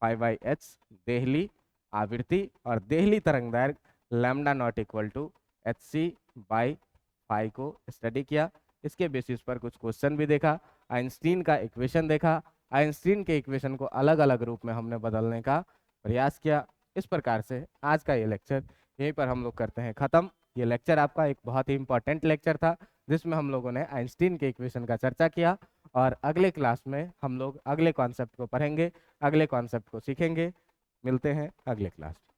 5/h Delhi आवृत्ति और देहली तरंग दैर्घ्य lambda not equal to hc/5 को स्टडी किया। इसके बेसिस पर कुछ क्वेश्चन भी देखा, आइंस्टीन का इक्वेशन देखा, आइंस्टीन के इक्वेशन को अलग अलग रूप में हमने बदलने का प्रयास किया। इस प्रकार से आज का ये लेक्चर यहीं पर हम लोग करते हैं ख़त्म। ये लेक्चर आपका एक बहुत ही इंपॉर्टेंट लेक्चर था, जिसमें हम लोगों ने आइंस्टीन के इक्वेशन का चर्चा किया, और अगले क्लास में हम लोग अगले कॉन्सेप्ट को पढ़ेंगे, अगले कॉन्सेप्ट को सीखेंगे। मिलते हैं अगले क्लास में।